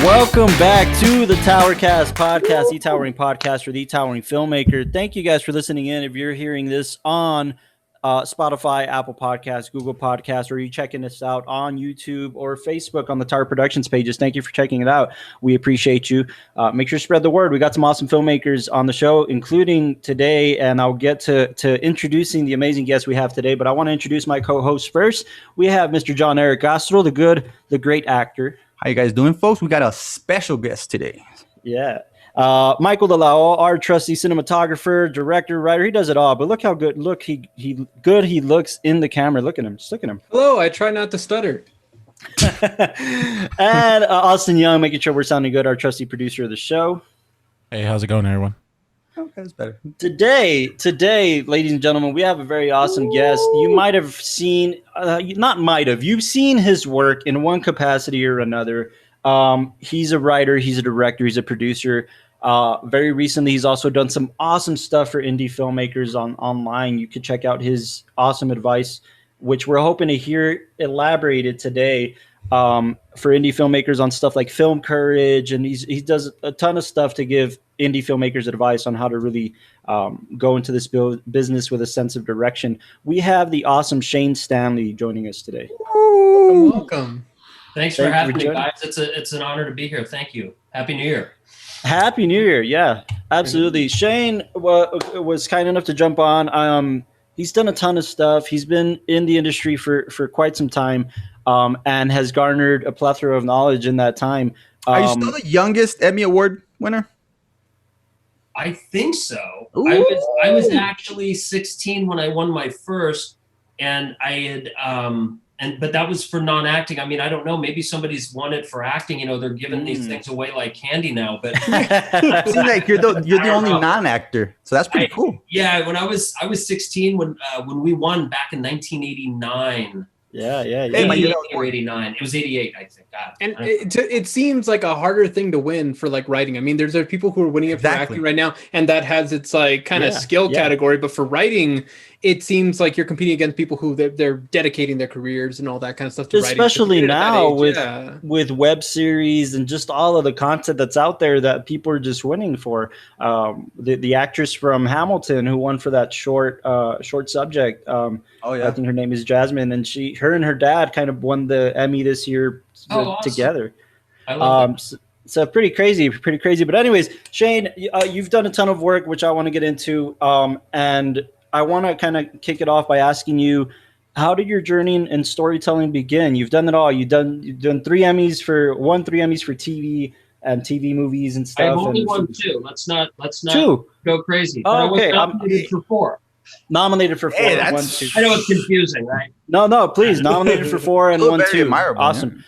Welcome back to the TowerCast podcast, the Towering podcast for the Towering filmmaker. Thank you guys for listening in. If you're hearing this on Spotify, Apple Podcasts, Google Podcasts, or you're checking us out on YouTube or Facebook on the Tower Productions pages, thank you for checking it out. We appreciate you. Make sure to spread the word. We got some awesome filmmakers on the show, including today, and I'll get to introducing the amazing guests we have today, but I want to introduce my co-host first. We have Mr. John Eric Castro, the great actor. How you guys doing, folks? We got a special guest today. Yeah. Michael DeLao, our trusty cinematographer, director, writer. He does it all. But look how good he looks in the camera. Look at him. Just look at him. Hello. I try not to stutter. And Austin Young, making sure we're sounding good. Our trusty producer of the show. Hey, how's it going, everyone? Okay, that's better. Today, ladies and gentlemen, we have a very awesome guest. You might have seen, you've seen his work in one capacity or another. He's a writer, he's a director, he's a producer. Very recently, he's also done some awesome stuff for indie filmmakers online. You could check out his awesome advice, which we're hoping to hear elaborated today for indie filmmakers on stuff like film courage. And he does a ton of stuff to give indie filmmakers advice on how to really go into this business with a sense of direction. We have the awesome Shane Stanley joining us today. Welcome. Thanks for having me, guys. It's an honor to be here. Thank you. Happy New Year. Happy New Year. Yeah, absolutely. Shane was kind enough to jump on. He's done a ton of stuff. He's been in the industry for quite some time and has garnered a plethora of knowledge in that time. Are you still the youngest Emmy Award winner? I think so. Ooh. I was actually 16 when I won my first, and I had but that was for non-acting. I mean, I don't know. Maybe somebody's won it for acting. You know, they're giving these things away like candy now. But it seems like you're the only non-actor, so that's pretty cool. Yeah, when I was 16 when we won back in 1989. Yeah. 88 or 89. It was 88, I think. God, And it seems like a harder thing to win for like writing. I mean, there's people who are winning it for acting right now, and that has its like kind of skill category. But for writing, it seems like you're competing against people who they're dedicating their careers and all that kind of stuff to writing. Especially now with web series and just all of the content that's out there that people are just winning for. The actress from Hamilton who won for that short subject. I think her name is Jasmine, and her and her dad kind of won the Emmy this year together. I love so pretty crazy. But anyways, Shane, you've done a ton of work, which I want to get into. And I want to kind of kick it off by asking you, how did your journey in storytelling begin? You've done it all. You've done 3 Emmys for TV and TV movies and stuff. I've only won 2. Let's not two. Go crazy. Oh, okay. I was nominated for 4. Nominated for 4. Hey, and won 2. I know it's confusing, right? No, please. Nominated for 4 and won 2. Awesome.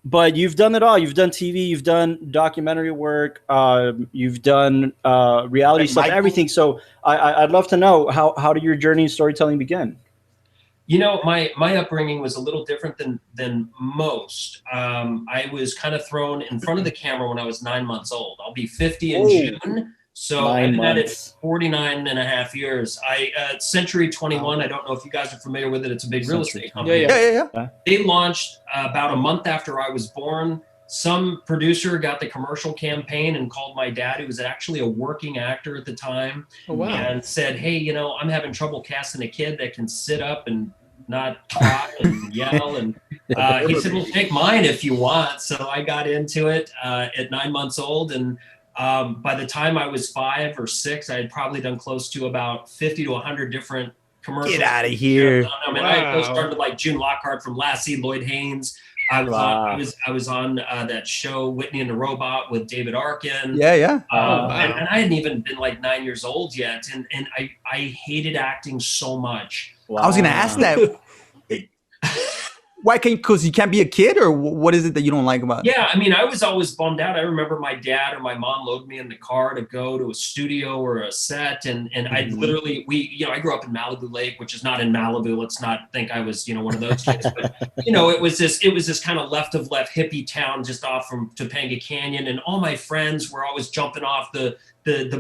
But you've done it all. You've done TV, you've done documentary work, you've done reality stuff, everything. So I'd love to know how did your journey in storytelling begin? You know, my upbringing was a little different than most. I was kind of thrown in front of the camera when I was 9 months old. I'll be 50 in June. So I've been at it 49 and a half years. Century 21, I don't know if you guys are familiar with it. It's a big real estate company. Yeah. They launched about a month after I was born. Some producer got the commercial campaign and called my dad, who was actually a working actor at the time, and said, hey, you know, I'm having trouble casting a kid that can sit up and not talk and yell. And he said, well, take mine if you want. So I got into it at 9 months old. And by the time I was 5 or 6, I had probably done close to about 50 to 100 different commercials. Get out of here. I mean, I started like June Lockhart from Lassie, Lloyd Haynes. I was on that show, Whitney and the Robot, with David Arkin. Yeah. And I hadn't even been like 9 years old yet. And I hated acting so much. Wow. I was going to ask that. Why because you can't be a kid, or what is it that you don't like about it? Yeah, I mean, I was always bummed out. I remember my dad or my mom loaded me in the car to go to a studio or a set, and I literally I grew up in Malibu Lake, which is not in Malibu. Let's not think I was one of those kids, but it was this kind of left hippie town just off from Topanga Canyon, and all my friends were always jumping off the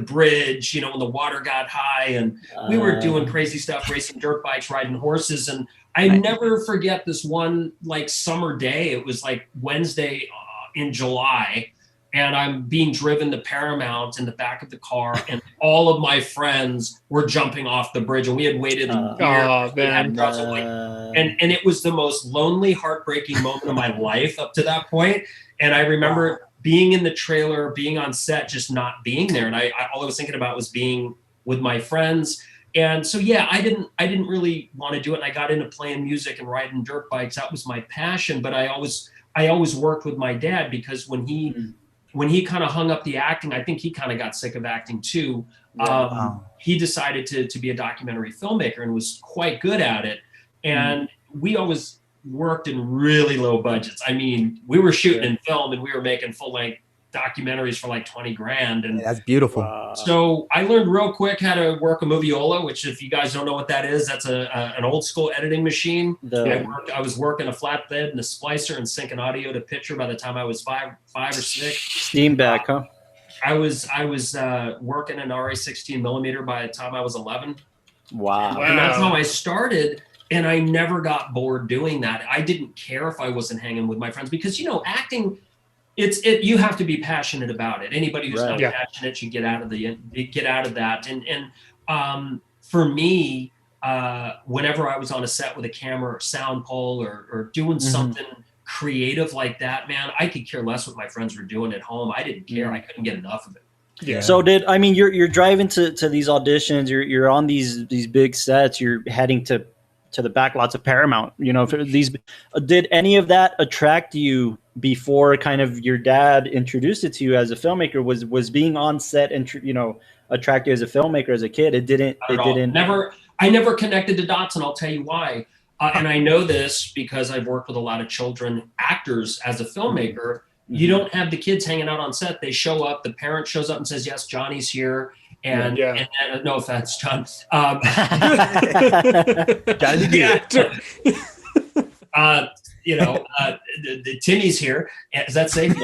bridge, when the water got high, and we were doing crazy stuff, racing dirt bikes, riding horses, and I never forget this one like summer day. It was like Wednesday in July, and I'm being driven to Paramount in the back of the car, and all of my friends were jumping off the bridge, and we had waited a year. And it was the most lonely, heartbreaking moment of my life up to that point. And I remember being in the trailer, being on set, just not being there. And I all I was thinking about was being with my friends. And so, yeah, I didn't really want to do it. And I got into playing music and riding dirt bikes. That was my passion. But I always worked with my dad, because when he kind of hung up the acting, I think he kind of got sick of acting too. He decided to be a documentary filmmaker and was quite good at it. And we always worked in really low budgets. I mean, we were shooting in film, and we were making full-length documentaries for like 20 grand. And that's beautiful. So I learned real quick how to work a moviola, which, if you guys don't know what that is, that's an old school editing machine. I was working a flatbed and a splicer and syncing audio to picture by the time I was five or six. Steam back, huh? I was working an RA 16 millimeter by the time I was 11. Wow. And that's how I started. And I never got bored doing that. I didn't care if I wasn't hanging with my friends, because, acting, you have to be passionate about it. Anybody who's not passionate should get out of that. And for me, whenever I was on a set with a camera or sound pole or doing something creative like that, man, I could care less what my friends were doing at home. I didn't care. I couldn't get enough of it. Yeah. So you're driving to these auditions, you're on these big sets, you're heading to the back lots of Paramount, did any of that attract you before kind of your dad introduced it to you as a filmmaker? Was being on set and attract you as a filmmaker as a kid? It didn't. I never connected the dots, and I'll tell you why. And I know this because I've worked with a lot of children actors as a filmmaker. You don't have the kids hanging out on set. They show up. The parent shows up and says, "Yes, Johnny's here." And no offense, John. Johnny's the actor. Timmy's here. Is that safe?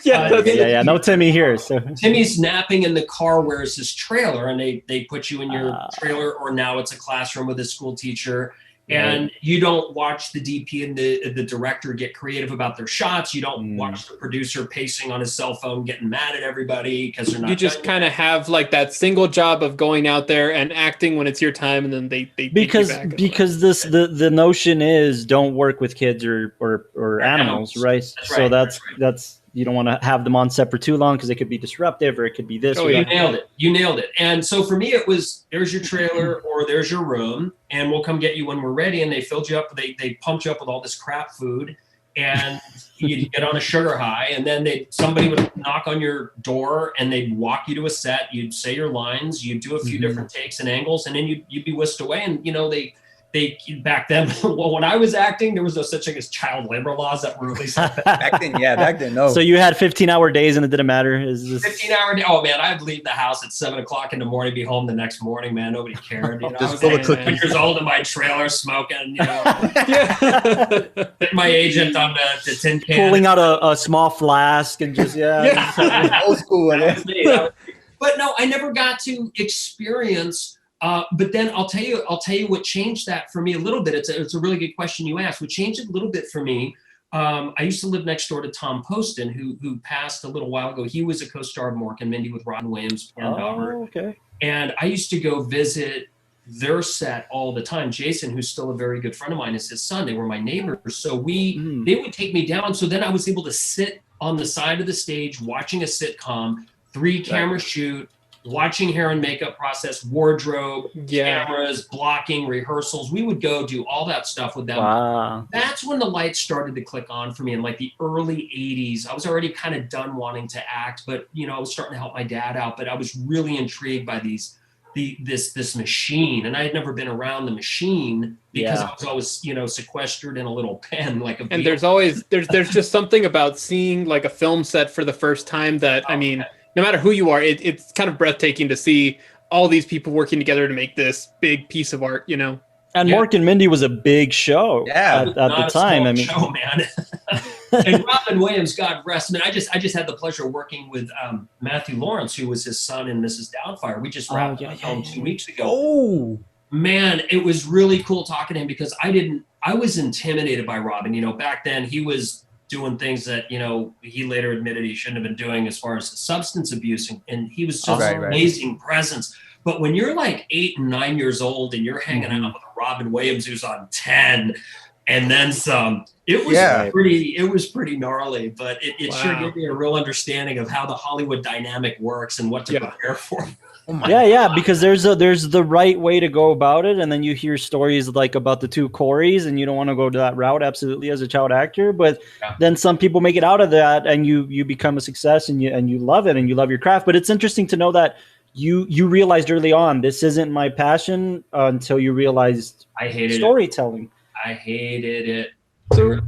Yeah. No Timmy here. So Timmy's napping in the car. Where's his trailer? And they put you in your trailer, or now it's a classroom with a school teacher. And you don't watch the DP and the director get creative about their shots. You don't watch the producer pacing on his cell phone, getting mad at everybody because they're not. You just kind of have like that single job of going out there and acting when it's your time, and then they because the notion is don't work with kids or animals, right? So that's you don't want to have them on set for too long because it could be disruptive, or it could be this. Oh, you nailed it. And so for me, it was, there's your trailer or there's your room, and we'll come get you when we're ready. And they filled you up. They pumped you up with all this crap food, and you'd get on a sugar high. And then somebody would knock on your door, and they'd walk you to a set. You'd say your lines. You'd do a few different takes and angles, and then you'd be whisked away. And they back then, well, when I was acting, there was no such thing as child labor laws that were released. back then, no. So you had 15-hour days and it didn't matter? 15-hour day? Oh, man, I'd leave the house at 7 o'clock in the morning, be home the next morning, man. Nobody cared. I was 10 years old in my trailer smoking, my agent on the tin can. Pulling out a small flask and just, old school. But no, I never got to experience. But then I'll tell you what changed that for me a little bit. It's a really good question you asked. What changed it a little bit for me, I used to live next door to Tom Poston, who passed a little while ago. He was a co-star of Mork and Mindy with Robin Williams. Okay. And I used to go visit their set all the time. Jason, who's still a very good friend of mine, is his son. They were my neighbors. So they would take me down. So then I was able to sit on the side of the stage watching a sitcom, 3-camera shoot, watching hair and makeup process, wardrobe, cameras, blocking, rehearsals. We would go do all that stuff with them. Wow. That's when the lights started to click on for me in like the early 80s. I was already kind of done wanting to act, but I was starting to help my dad out. But I was really intrigued by this machine, and I had never been around the machine because I was always sequestered in a little pen like a. And there's just something about seeing like a film set for the first time that no matter who you are, it's kind of breathtaking to see all these people working together to make this big piece of art, And Mork and Mindy was a big show at the time. Show, man. And Robin Williams, God rest him. I just had the pleasure of working with Matthew Lawrence, who was his son in Mrs. Doubtfire. We just wrapped up film 2 weeks ago. Oh, man, it was really cool talking to him because I was intimidated by Robin. Back then he was doing things that, you know, he later admitted he shouldn't have been doing as far as substance abuse. And he was just an amazing presence. But when you're like 8 and 9 years old and you're hanging out with Robin Williams, who's on 10 and then some, it was pretty gnarly, but it sure gave me a real understanding of how the Hollywood dynamic works and what to prepare for. Because there's the right way to go about it, and then you hear stories like about the 2 Coreys, and you don't want to go to that route absolutely as a child actor, but then some people make it out of that, and you become a success, and you love it, and you love your craft. But it's interesting to know that you realized early on, this isn't my passion, until you realized I hated storytelling. I hated it.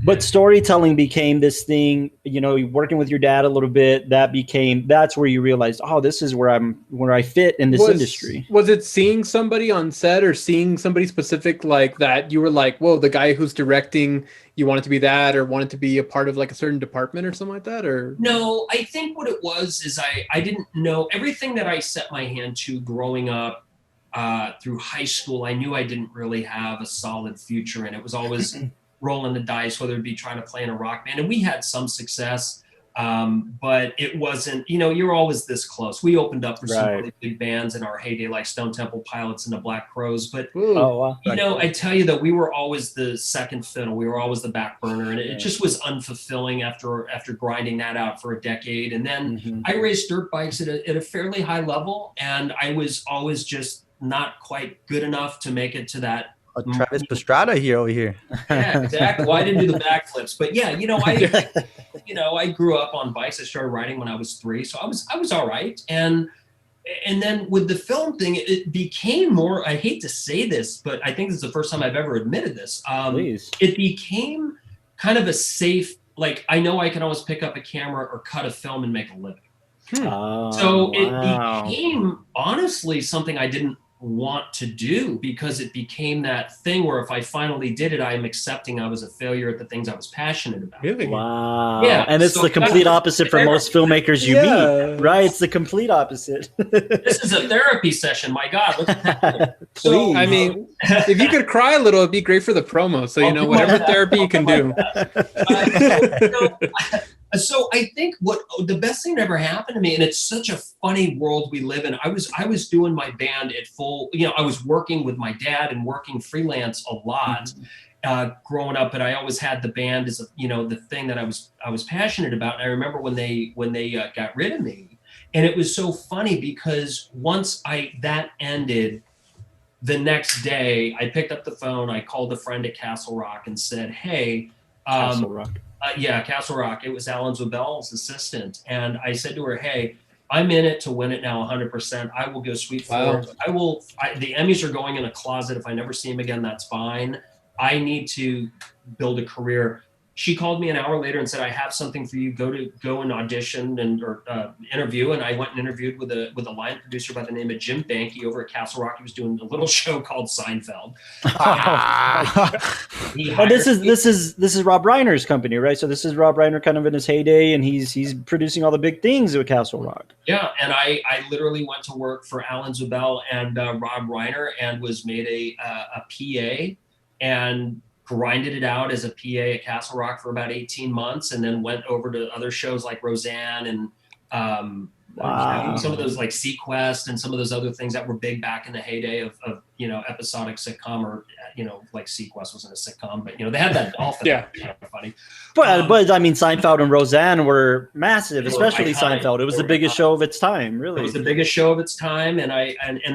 But storytelling became this thing, you know, working with your dad a little bit, that's where you realized, oh, this is where I fit in this industry. Was it seeing somebody on set or seeing somebody specific like that you were like, whoa, the guy who's directing, you wanted to be that, or wanted to be a part of like a certain department or something like that? Or no, I think what it was is I didn't know everything that I set my hand to growing up through high school. I knew I didn't really have a solid future, and it was always rolling the dice, whether it be trying to play in a rock band. And we had some success, but it wasn't, you know, you're always this close. We opened up for some really big bands in our heyday, like Stone Temple Pilots and the Black Crowes. But, you know, I tell you that we were always the second fiddle. We were always the back burner. And it just was unfulfilling after grinding that out for a decade. And then I raced dirt bikes at a fairly high level. And I was always just not quite good enough to make it to that. Travis Pastrana over here. Yeah, exactly. Well, I didn't do the backflips, but yeah, you know, I grew up on bikes. I started riding when I was 3, so I was all right. And then with the film thing, it became more. I hate to say this, but I think this is the first time I've ever admitted this. It became kind of a safe. Like, I know I can always pick up a camera or cut a film and make a living. It became honestly something I didn't want to do, because it became that thing where if I finally did it, I am accepting I was a failure at the things I was passionate about. Really? Wow. Yeah. And it's the complete opposite for most filmmakers you meet, right? It's the complete opposite. This is a therapy session. My God. Look at that. So, I mean, if you could cry a little, it'd be great for the promo. So, you know, whatever therapy you can do. So I think what the best thing that ever happened to me, and it's such a funny world we live in. I was doing my band at full, you know, I was working with my dad and working freelance a lot growing up, but I always had the band as you know, the thing that I was passionate about. And I remember when they got rid of me, and it was so funny because once that ended, the next day I picked up the phone, I called a friend at Castle Rock and said, hey, Castle Rock. Castle Rock. It was Alan Zobel's assistant. And I said to her, hey, I'm in it to win it now 100%. I will go sweep forward. The Emmys are going in a closet. If I never see them again, that's fine. I need to build a career. She called me an hour later and said, I have something for you. Go and audition or interview. And I went and interviewed with a line producer by the name of Jim Banky over at Castle Rock. He was doing a little show called Seinfeld. This is Rob Reiner's company, right? So this is Rob Reiner kind of in his heyday, and he's producing all the big things with Castle Rock. Yeah, and I literally went to work for Alan Zobel and Rob Reiner, and was made a PA, and grinded it out as a PA at Castle Rock for about 18 months, and then went over to other shows like Roseanne and some of those like Sequest and some of those other things that were big back in the heyday of you know, episodic sitcom, or you know, like Sequest wasn't a sitcom, but you know, they had that often. Kind of funny. But I mean, Seinfeld and Roseanne were massive, especially Seinfeld. It was the biggest show of its time, really. It was the biggest show of its time, and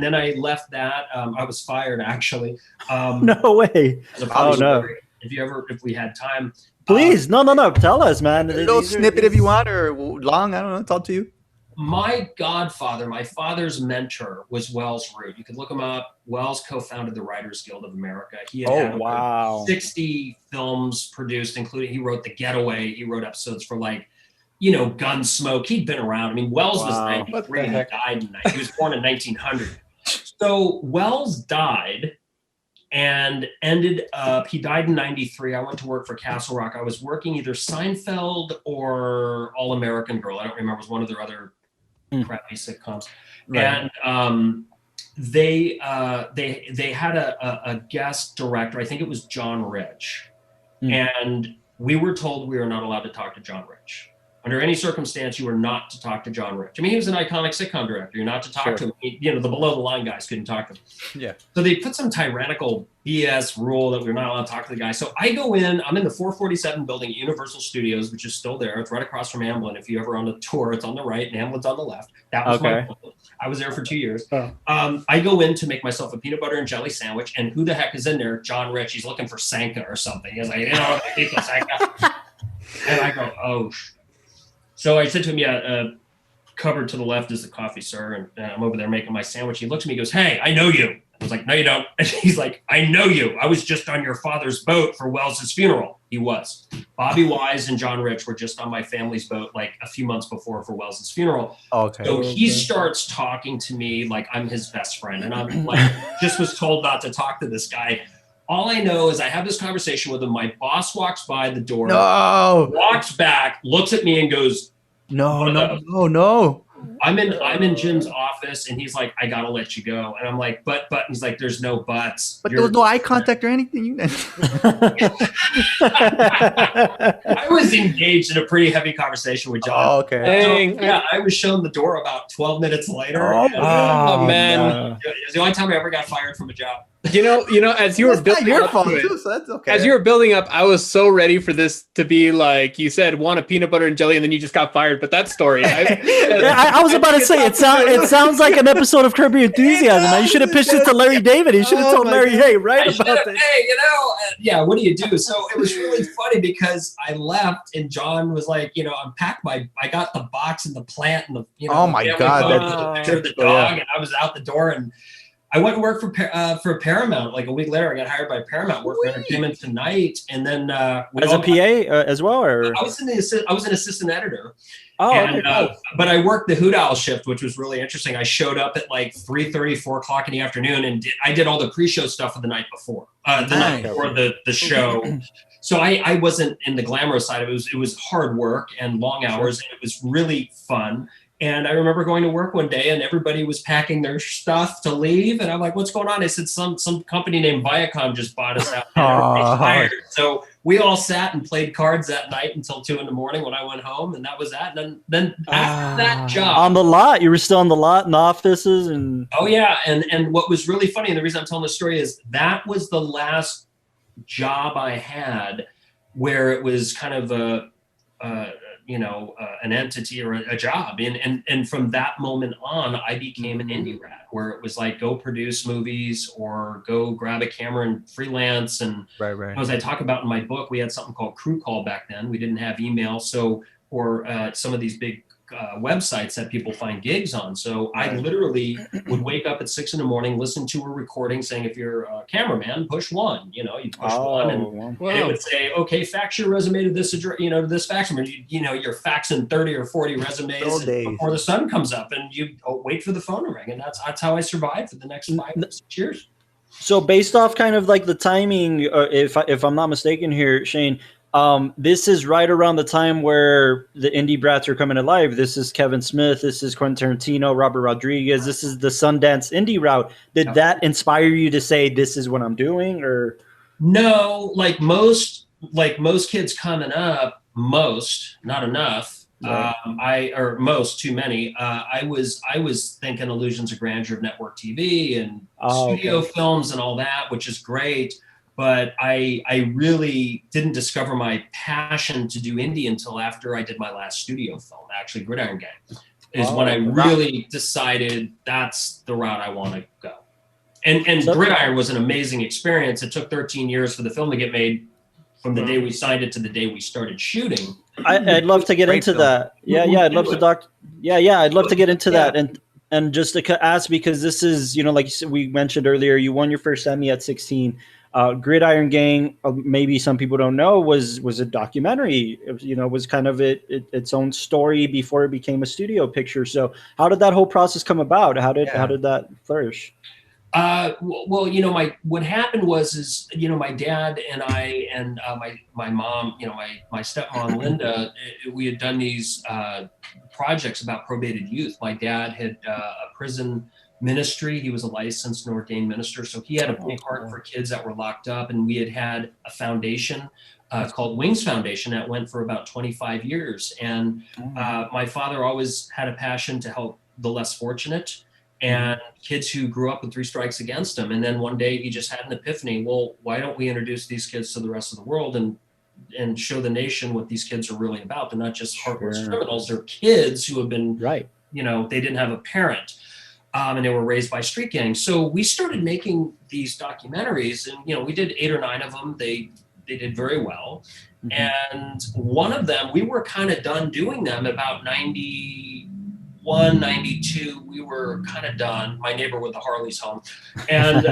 then I left that. I was fired, actually. No way. Oh no. If we had time, please, no. Tell us, man. A little snippet if you want, or long. I don't know. It's up to you. My godfather, my father's mentor, was Wells Root. You could look him up. Wells co-founded the Writers Guild of America. He had 60 films produced, including he wrote The Getaway. He wrote episodes for like, you know, Gunsmoke. He'd been around. I mean, Wells was 93 and he died. He was born in 1900. So Wells died and ended up, he died in 93. I went to work for Castle Rock. I was working either Seinfeld or All American Girl. I don't remember. It was one of their other crappy sitcoms. Right. And they had a guest director. I think it was John Rich. And we were told we are not allowed to talk to John Rich. Under any circumstance, you were not to talk to John Rich. I mean, he was an iconic sitcom director. You're not to talk to him. You know, the below the line guys couldn't talk to him. Yeah. So they put some tyrannical BS rule that we're not allowed to talk to the guy. So I go in, I'm in the 447 building at Universal Studios, which is still there. It's right across from Amblin. If you ever on a tour, it's on the right and Amblin's on the left. That was my building. I was there for 2 years. I go in to make myself a peanut butter and jelly sandwich. And who the heck is in there? John Rich. He's looking for Sanka or something. He's like, you know, Sanka. And I go, oh, so I said to him, cupboard to the left is the coffee, sir. And I'm over there making my sandwich. He looks at me and goes, hey, I know you. I was like, no, you don't. And he's like, I know you. I was just on your father's boat for Wells's funeral. He was. Bobby Wise and John Rich were just on my family's boat like a few months before for Wells's funeral. Okay. So he starts talking to me like I'm his best friend. And I'm like, just was told not to talk to this guy. All I know is I have this conversation with him. My boss walks by the door, walks back, looks at me and goes, no. I'm in Jim's office and he's like, I gotta let you go. And I'm like, but he's like, there's no buts. But there was no eye contact or anything. I was engaged in a pretty heavy conversation with John. Oh, okay. So, I was shown the door about 12 minutes later. Oh man. It's the only time I ever got fired from a job. You know, as you were building your up fault to it, too, so that's okay. As you were building up, I was so ready for this to be like you said, want a peanut butter and jelly, and then you just got fired. But that story, I was about to say it sounds like an episode of Curb Your Enthusiasm. Man. You should have pitched it to Larry David. You should have told Larry, hey, about this. Hey, what do you do? So it was really funny because I left and John was like, I got the box and the plant and the oh my God, that's the picture of the dog, and I was out the door and I went and worked for Paramount. Like a week later, I got hired by Paramount, worked for Entertainment Tonight, and then as a PA as well. Or I was an assistant editor. Oh, and, but I worked the Hoot Owl shift, which was really interesting. I showed up at like 3:30, 4 o'clock in the afternoon, and I did all the pre-show stuff of the night before, the show. So I wasn't in the glamorous side of it. It was hard work and long hours, and it was really fun. And I remember going to work one day and everybody was packing their stuff to leave. And I'm like, what's going on? I said, some company named Viacom just bought us out. Hired. So we all sat and played cards that night until 2 a.m. when I went home. And that was that. And then after that job. On the lot, you were still on the lot in the offices. And oh, yeah. And what was really funny, and the reason I'm telling this story is that was the last job I had where it was kind of an entity or a job. And from that moment on, I became an indie rat where it was like, go produce movies or go grab a camera and freelance. And as I talk about in my book, we had something called Crew Call back then. We didn't have email. So, or some of these big websites that people find gigs on. So I literally would wake up at 6 a.m, listen to a recording saying, if you're a cameraman, push 1, you push 1 and it would say, okay, fax your resume to this address, to this fax number. You're faxing 30 or 40 resumes before the sun comes up and you wait for the phone to ring. And that's how I survived for the next 5 or 6 years. So based off kind of like the timing, if I'm not mistaken here, Shane, this is right around the time where the indie brats are coming alive. This is Kevin Smith. This is Quentin Tarantino, Robert Rodriguez. This is the Sundance indie route. Did that inspire you to say, this is what I'm doing? Or no, like most kids coming up, not enough. Right. Too many. I was thinking Illusions of Grandeur of network TV and studio films and all that, which is great. But I really didn't discover my passion to do indie until after I did my last studio film, actually Gridirion Gang, is when I really decided that's the route I want to go. And Gridiron was an amazing experience. It took 13 years for the film to get made from the day we signed it to the day we started shooting. I'd love to get into that. I'd love to get into that. And just to ask, because this is, like we mentioned earlier, you won your first Emmy at 16. Gridirion Gang, maybe some people don't know, was a documentary. Was kind of its own story before it became a studio picture. So how did that whole process come about? How did that flourish? What happened was my dad and I and my mom, my stepmom Linda, we had done these projects about probated youth. My dad had a prison ministry. He was a licensed and ordained minister. So he had a big heart for kids that were locked up. And we had a foundation called Wings Foundation that went for about 25 years. And my father always had a passion to help the less fortunate and kids who grew up with 3 strikes against them. And then one day he just had an epiphany. Well, why don't we introduce these kids to the rest of the world and show the nation what these kids are really about? They're not just heartless criminals. They're kids who have been, you know, they didn't have a parent. And they were raised by street gangs. So we started making these documentaries, and, you know, we did 8 or 9 of them. They did very well. And one of them, we were kind of done doing them about 91, 92. We were kind of done. My neighbor with the Harley's home. And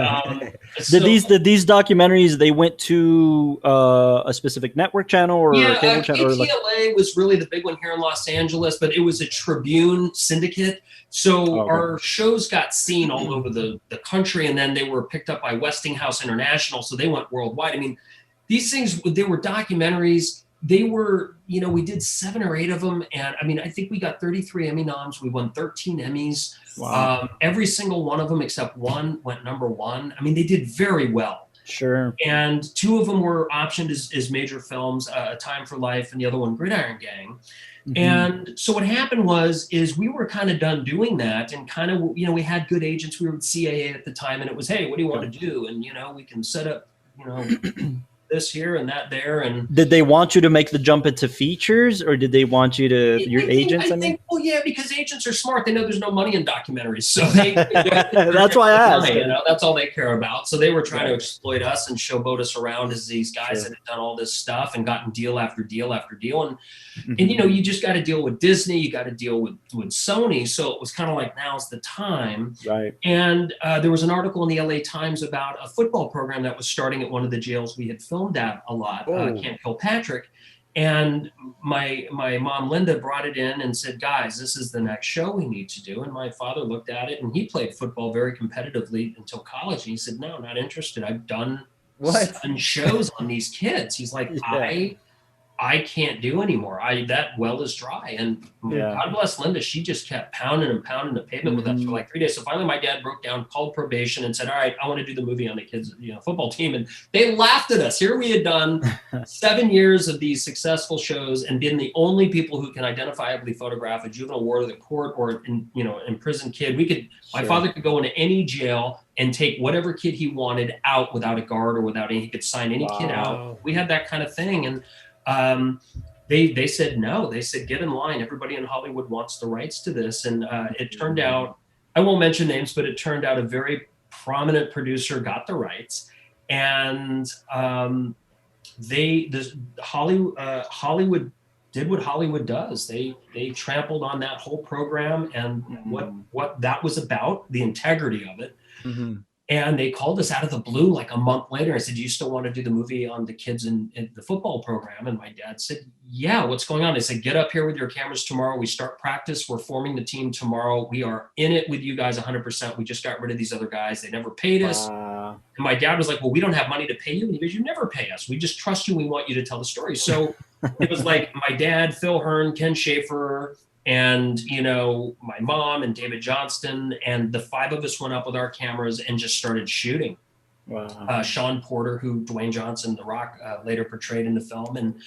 did these documentaries, they went to a specific network channel or a cable channel? KTLA was really the big one here in Los Angeles, but it was a Tribune syndicate. So our shows got seen all over the country, and then they were picked up by Westinghouse International, so they went worldwide. I mean, these things, they were documentaries. They were, you know, we did 7 or 8 of them, and I mean, I think we got 33 Emmy noms. We won 13 Emmys. Wow. Every single one of them except one went #1. I mean, they did very well. Sure. And 2 of them were optioned as major films, A Time for Life, and the other one, Gridirion Gang. And so what happened is we were kind of done doing that, and kind of, you know, we had good agents. We were with CAA at the time, and it was, hey, what do you want to do? And, you know, we can set up, you know, this here and that there. And did they want you to make the jump into features, or did they want you to agents? I think, well, yeah, because agents are smart. They know there's no money in documentaries, so they that's why I asked. You know, that's all they care about. So they were trying to exploit us and showboat us around as these guys that had done all this stuff and gotten deal after deal after deal. And and you know, you just got to deal with Disney, you got to deal with Sony. So it was kind of like, now's the time. Right. And there was an article in the LA Times about a football program that was starting at one of the jails we had filmed at a lot, Camp Kilpatrick. And my mom, Linda, brought it in and said, guys, this is the next show we need to do. And my father looked at it, and he played football very competitively until college. And he said, no, not interested. I've done 7 shows on these kids. He's like, I can't do anymore. That well is dry. And God bless Linda. She just kept pounding and pounding the pavement with us for like 3 days. So finally my dad broke down, called probation, and said, all right, I want to do the movie on the kids, you know, football team. And they laughed at us. Here we had done 7 years of these successful shows and been the only people who can identifiably photograph a juvenile ward of the court or imprisoned kid. My father could go into any jail and take whatever kid he wanted out without a guard or without any, he could sign any kid out. We had that kind of thing. And they said no. They said, get in line. Everybody in Hollywood wants the rights to this. And it turned out, I won't mention names, but it turned out a very prominent producer got the rights. And Hollywood did what Hollywood does. They trampled on that whole program and what that was about, the integrity of it. And they called us out of the blue like a month later. I said, do you still want to do the movie on the kids in the football program? And my dad said, yeah, what's going on? They said, get up here with your cameras tomorrow. We start practice. We're forming the team tomorrow. We are in it with you guys 100%. We just got rid of these other guys. They never paid us. And my dad was like, well, we don't have money to pay you. And he goes, you never pay us. We just trust you. We want you to tell the story. So it was like my dad, Phil Hearn, Ken Schaefer, and, you know, my mom and David Johnston, and the 5 of us went up with our cameras and just started shooting. Wow. Sean Porter, who Dwayne Johnson, The Rock, later portrayed in the film. And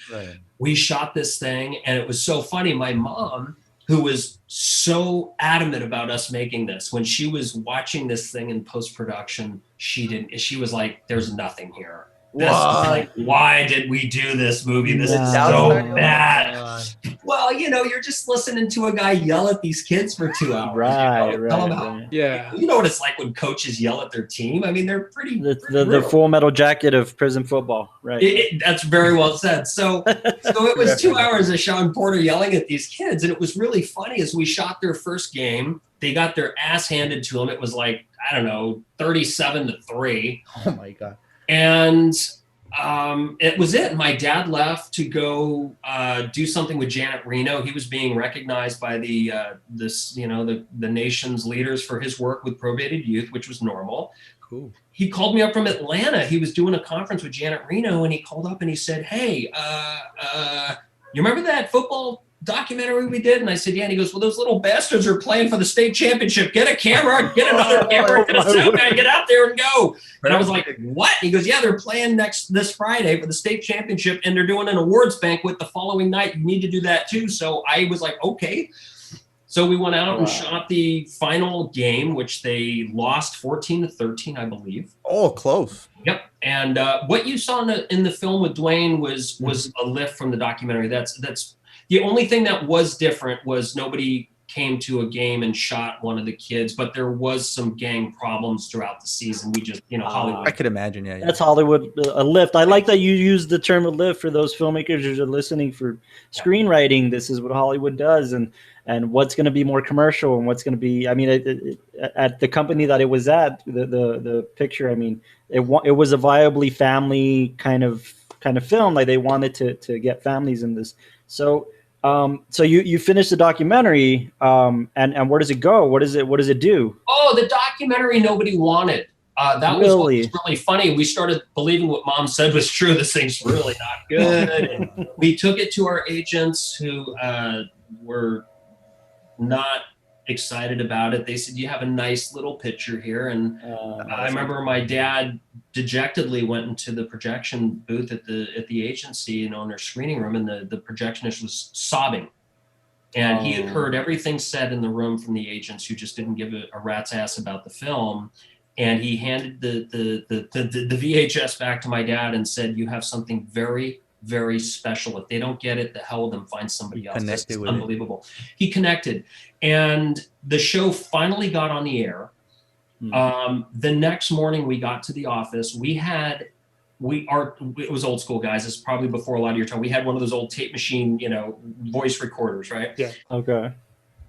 we shot this thing, and it was so funny. My mom, who was so adamant about us making this, when she was watching this thing in post-production, she was like, there's nothing here. Like, why did we do this movie? This is so bad. Well, you know, you're just listening to a guy yell at these kids for 2 hours. Right. Yeah. You know what it's like when coaches yell at their team. I mean, they're pretty. The Full Metal Jacket of prison football. Right. That's very well said. So it was 2 hours of Sean Porter yelling at these kids, and it was really funny. As we shot their first game, they got their ass handed to them. It was like, I don't know, 37-3. Oh my God. And it was it. My dad left to go do something with Janet Reno. He was being recognized by the nation's leaders for his work with probated youth, which was normal. Cool. He called me up from Atlanta. He was doing a conference with Janet Reno, and he called up and he said, hey, you remember that football documentary we did? And I said, yeah. And he goes, well, those little bastards are playing for the state championship. Get a camera, get another camera, get a sound guy, get out there and go. And I was like, what? He goes, yeah, they're playing this Friday for the state championship, and they're doing an awards banquet the following night. You need to do that too. So I was like, okay. So we went out and shot the final game, which they lost 14-13, I believe. Oh, close. Yep. And what you saw in the film with Dwayne was a lift from the documentary. That's the only thing that was different was nobody came to a game and shot one of the kids, but there was some gang problems throughout the season. We just, Hollywood. I could imagine, yeah. That's Hollywood, a lift. I like that you use the term a lift for those filmmakers who are listening for screenwriting. This is what Hollywood does, and what's going to be more commercial and what's going to be. I mean, at the company that it was at, the picture. I mean, it was a viably family kind of film. Like they wanted to get families in this. So. So you finished the documentary, and where does it go? What does it do? Oh, the documentary nobody wanted. That was what was really funny. We started believing what Mom said was true. This thing's really not good. And we took it to our agents who were not excited about it. They said, you have a nice little picture here. And I remember my dad dejectedly went into the projection booth at the agency and on their screening room, and the projectionist was sobbing. And he had heard everything said in the room from the agents who just didn't give a rat's ass about the film. And he handed the VHS back to my dad and said, you have something very, very special. If they don't get it, the hell with them, find somebody else. It's unbelievable. He connected. And the show finally got on the air. The next morning we got to the office. It was old school, guys. It's probably before a lot of your time. We had one of those old tape machine, voice recorders, right? Yeah. Okay.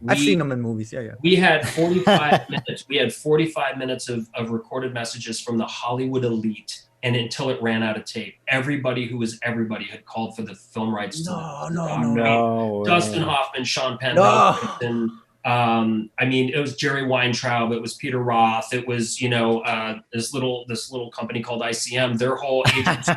I've seen them in movies. Yeah. We had 45 minutes. We had 45 minutes of recorded messages from the Hollywood elite. And until it ran out of tape, everybody who was everybody had called for the film rights. No. Dustin Hoffman, Sean Penn, and it was Jerry Weintraub, it was Peter Roth, it was this little company called ICM. Their whole agency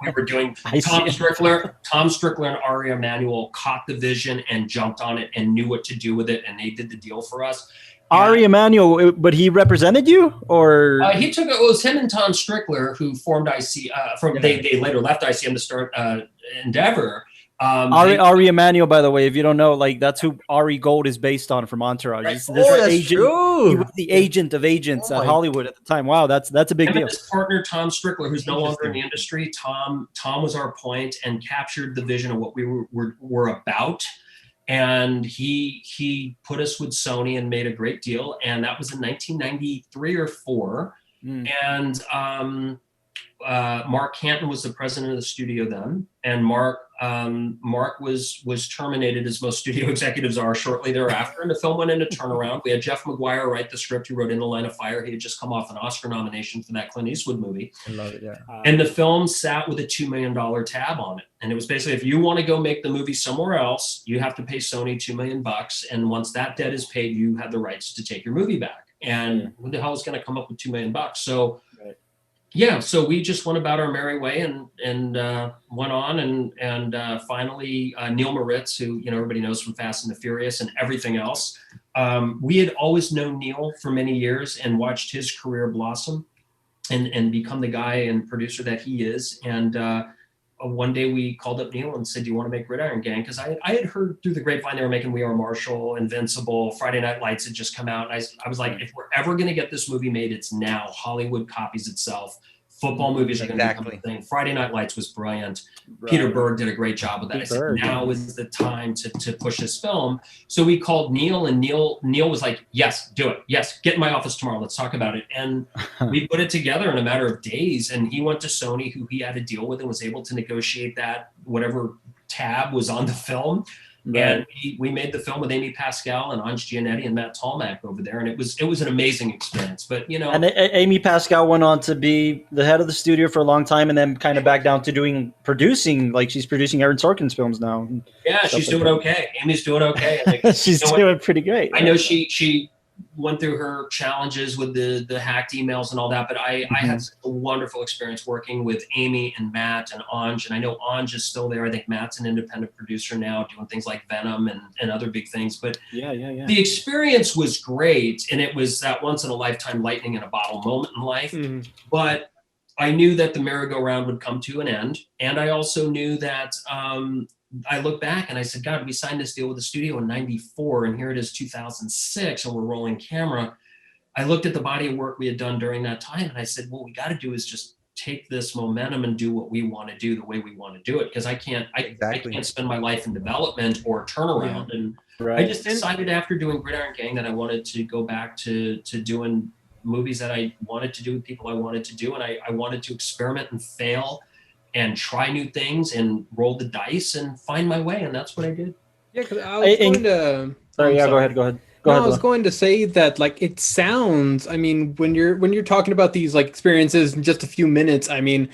we were doing. Tom Strickler and Ari Emanuel caught the vision and jumped on it and knew what to do with it, and they did the deal for us. Ari Emanuel, but he represented you, or he took it. It was him and Tom Strickler who formed IC. They later left ICM to start Endeavor. Ari Emanuel, by the way, if you don't know, like that's who Ari Gold is based on from Entourage. Right. That's agent, true. He was the agent of agents at Hollywood at the time. Wow, that's a big deal. His partner Tom Strickler, who's no longer in the industry, Tom was our point and captured the vision of what we were about. And he put us with Sony and made a great deal. And that was in 1993 or 4. And Mark Canton was the president of the studio then. And Mark was terminated, as most studio executives are, shortly thereafter. And the film went into turnaround. We had Jeff McGuire write the script. He wrote In the Line of Fire. He had just come off an Oscar nomination for that Clint Eastwood movie. I love it, yeah. And the film sat with a $2 million tab on it. And it was basically, if you want to go make the movie somewhere else, you have to pay Sony $2 million. And once that debt is paid, you have the rights to take your movie back. And who the hell is going to come up with $2 million? So so we just went about our merry way and went on and finally Neil Moritz, who everybody knows from Fast and the Furious and everything else. We had always known Neil for many years and watched his career blossom and become the guy and producer that he is. And one day we called up Neil and said, do you want to make Gridirion Gang? Because I had heard through the grapevine they were making We Are Marshall, Invincible, Friday Night Lights had just come out. And I was like, if we're ever going to get this movie made, it's now. Hollywood copies itself. Football movies are going to become a thing. Friday Night Lights was brilliant. Right. Peter Berg did a great job with that. I said, now is the time to push this film. So we called Neil, and Neil was like, yes, do it. Yes, get in my office tomorrow. Let's talk about it. And we put it together in a matter of days. And he went to Sony, who he had a deal with, and was able to negotiate that, whatever tab was on the film. Right. And we made the film with Amy Pascal and Ange Giannetti and Matt Tolmack over there, and it was an amazing experience. But and Amy Pascal went on to be the head of the studio for a long time, and then kind of back down to producing. Like she's producing Aaron Sorkin's films now. Yeah, she's doing okay. Amy's doing okay. She's doing pretty great. I know she went through her challenges with the hacked emails and all that, but I had a wonderful experience working with Amy and Matt and Anj, and I know Anj is still there. I think Matt's an independent producer now, doing things like Venom and other big things. But the experience was great, and it was that once in a lifetime lightning in a bottle moment in life. But I knew that the merry-go-round would come to an end, and I also knew that I look back and I said, God, we signed this deal with the studio in 94, and here it is 2006, and we're rolling camera. I looked at the body of work we had done during that time, and I said, what we got to do is just take this momentum and do what we want to do the way we want to do it, because I can't spend my life in development or turnaround. And I just decided after doing Gridirion Gang that I wanted to go back to doing movies that I wanted to do with people I wanted to do, and I wanted to experiment and fail and try new things and roll the dice and find my way, and that's what I did. Yeah, because I was going to. Sorry, go ahead. Go ahead. I was going to say that, like, it sounds. I mean, when you're talking about these like experiences in just a few minutes, I mean,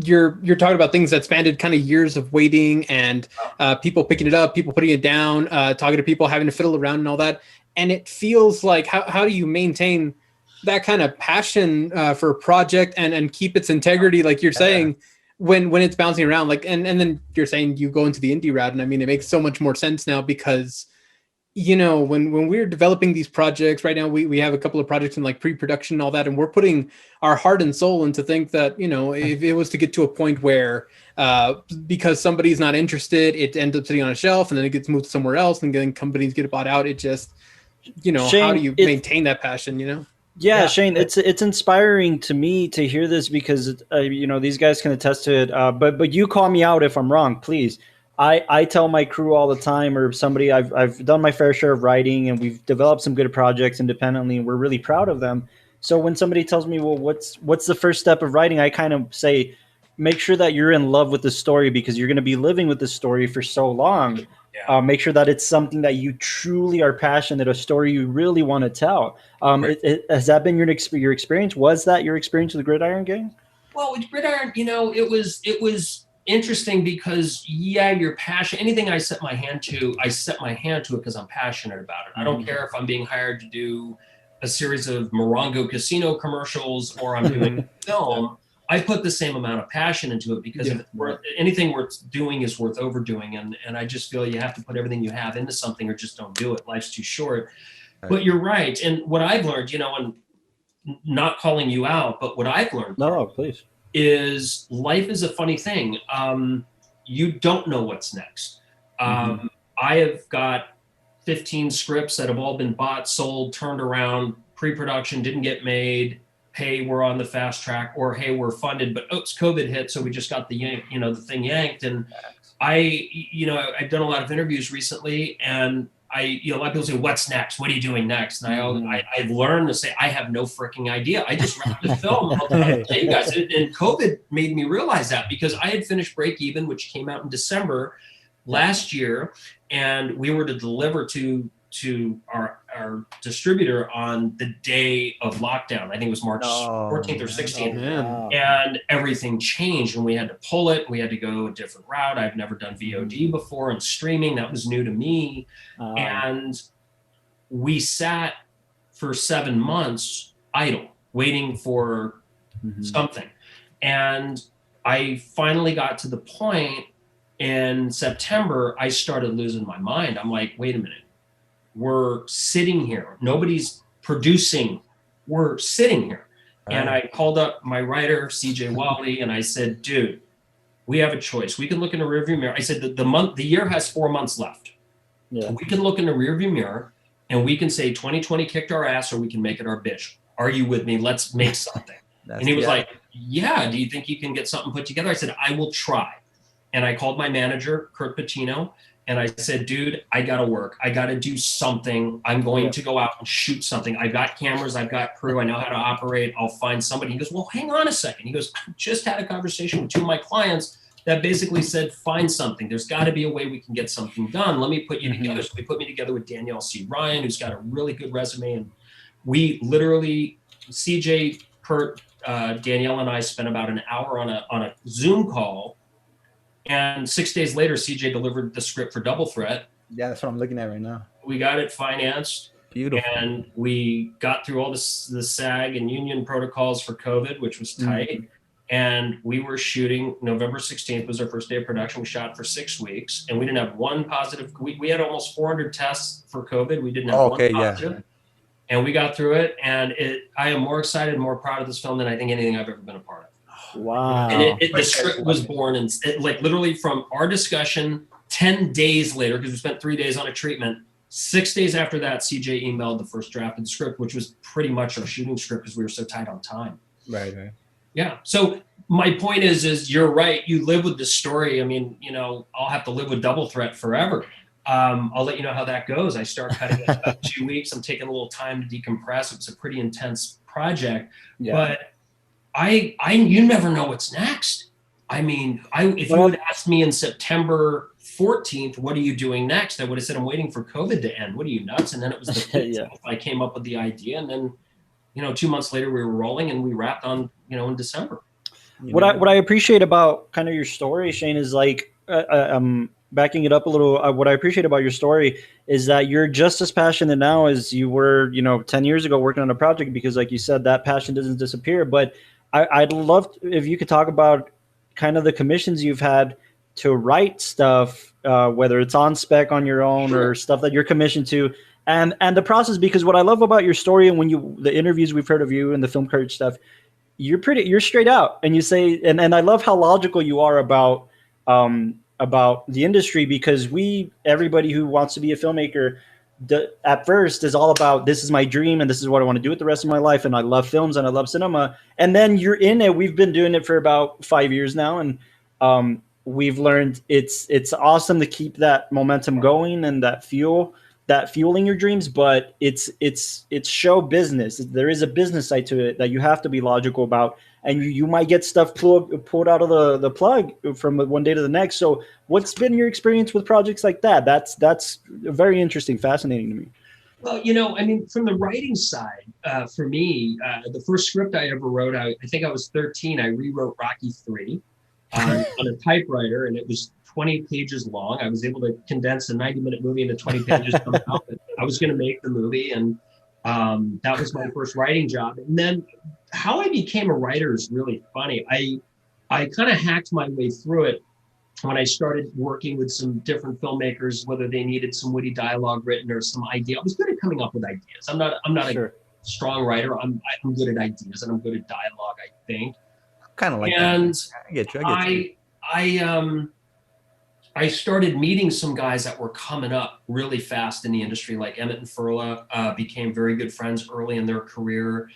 you're talking about things that spanned kind of years of waiting and people picking it up, people putting it down, talking to people, having to fiddle around and all that. And it feels like how do you maintain that kind of passion for a project and keep its integrity, like you're saying. When it's bouncing around, like, and then you're saying you go into the indie route, and I mean, it makes so much more sense now because, you know, when we're developing these projects right now, we have a couple of projects in like pre-production and all that, and we're putting our heart and soul into think that, you know, if it was to get to a point where because somebody's not interested, it ends up sitting on a shelf and then it gets moved somewhere else and then companies get bought out. It just, you know, Shane, how do you maintain that passion, you know? Yeah, Shane, it's inspiring to me to hear this because you know, these guys can attest to it. But you call me out if I'm wrong, please. I tell my crew all the time, or somebody, I've done my fair share of writing, and we've developed some good projects independently, and we're really proud of them. So when somebody tells me, well, what's the first step of writing, I kind of say, make sure that you're in love with the story, because you're going to be living with the story for so long. Make sure that it's something that you truly are passionate, a story you really want to tell. Has that been your experience? Was that your experience with Gridirion Gang? Well, with Gridirion, you know, it was interesting because, your passion, anything I set my hand to it because I'm passionate about it. I don't care if I'm being hired to do a series of Morongo Casino commercials or I'm doing film. I put the same amount of passion into it because if anything worth doing is worth overdoing. And I just feel you have to put everything you have into something or just don't do it. Life's too short. Right. But you're right. And what I've learned, you know, and not calling you out, but what I've learned please, is life is a funny thing. You don't know what's next. I have got 15 scripts that have all been bought, sold, turned around, pre-production, didn't get made. Hey, we're on the fast track, or hey, we're funded, but oops, COVID hit, so we just got the thing yanked. And I've done a lot of interviews recently, and a lot of people say, "What's next? What are you doing next?" And I've learned to say, I have no freaking idea. I just wrapped the film. I'll tell you guys, and COVID made me realize that because I had finished Break Even, which came out in December last year, and we were to deliver to our distributor on the day of lockdown. I think it was March 14th or 16th. And everything changed and we had to pull it. We had to go a different route. I've never done VOD before and streaming. That was new to me. And we sat for 7 months idle, waiting for something. And I finally got to the point in September, I started losing my mind. I'm like, wait a minute. We're sitting here. Nobody's producing. We're sitting here. And I called up my writer, CJ Wally, and I said, dude, we have a choice. We can look in the rearview mirror. I said, the year has 4 months left. Yeah. We can look in the rearview mirror and we can say 2020 kicked our ass, or we can make it our bitch. Are you with me? Let's make something. And he was like, yeah, do you think you can get something put together? I said, I will try. And I called my manager, Kurt Patino, and I said, dude, I got to work. I got to do something. I'm going to go out and shoot something. I've got cameras. I've got crew. I know how to operate. I'll find somebody. He goes, well, hang on a second. He goes, I just had a conversation with 2 of my clients that basically said, find something. There's got to be a way we can get something done. Let me put you together. So they put me together with Danielle C. Ryan, who's got a really good resume. And we literally, CJ, Kurt, Danielle, and I spent about an hour on a Zoom call. And 6 days later, CJ delivered the script for Double Threat. Yeah, that's what I'm looking at right now. We got it financed. Beautiful. And we got through all the SAG and union protocols for COVID, which was tight. And we were shooting November 16th was our first day of production. We shot for 6 weeks and we didn't have one positive. We had almost 400 tests for COVID. We didn't have one positive. Yeah. And we got through it. And I am more excited and more proud of this film than I think anything I've ever been a part of. Wow. And the script was born and like literally from our discussion 10 days later, because we spent 3 days on a treatment. 6 days after that, CJ emailed the first draft of the script, which was pretty much our shooting script because we were so tight on time. Right. Yeah. So my point is you're right. You live with the story. I mean, I'll have to live with Double Threat forever. I'll let you know how that goes. I start cutting it in about 2 weeks. I'm taking a little time to decompress. It was a pretty intense project, but you never know what's next. I mean, if you had asked me in September 14th, what are you doing next? I would have said, I'm waiting for COVID to end. What are you, nuts? And then it was the 15th. I came up with the idea. And then, 2 months later, we were rolling and we wrapped on, in December. What I appreciate about kind of your story, Shane, is like, backing it up a little. What I appreciate about your story is that you're just as passionate now as you were, 10 years ago working on a project, because like you said, that passion doesn't disappear. But I'd love if you could talk about kind of the commissions you've had to write stuff, whether it's on spec on your own or stuff that you're commissioned to, and the process. Because what I love about your story and the interviews we've heard of you and the Film Courage stuff, you're straight out and you say, and I love how logical you are about the industry, because everybody who wants to be a filmmaker at first is all about, this is my dream and this is what I want to do with the rest of my life. And I love films and I love cinema. And then you're in it. We've been doing it for about 5 years now. And we've learned it's awesome to keep that momentum going and that fueling your dreams, but it's show business. There is a business side to it that you have to be logical about, and you might get stuff pulled out of the plug from one day to the next. So what's been your experience with projects like that? That's very interesting, fascinating to me. Well, from the writing side, for me, the first script I ever wrote, I think I was 13, I rewrote Rocky III on a typewriter, and it was 20 pages long. I was able to condense a 90-minute movie into 20 pages. I was going to make the movie, and that was my first writing job. And then how I became a writer is really funny. I kind of hacked my way through it when I started working with some different filmmakers, whether they needed some witty dialogue written or some idea. I was good at coming up with ideas. I'm not a strong writer. I'm good at ideas and I'm good at dialogue, I think. Kind of like and that. I get you. I started meeting some guys that were coming up really fast in the industry, like Emmett and Furla became very good friends early in their career.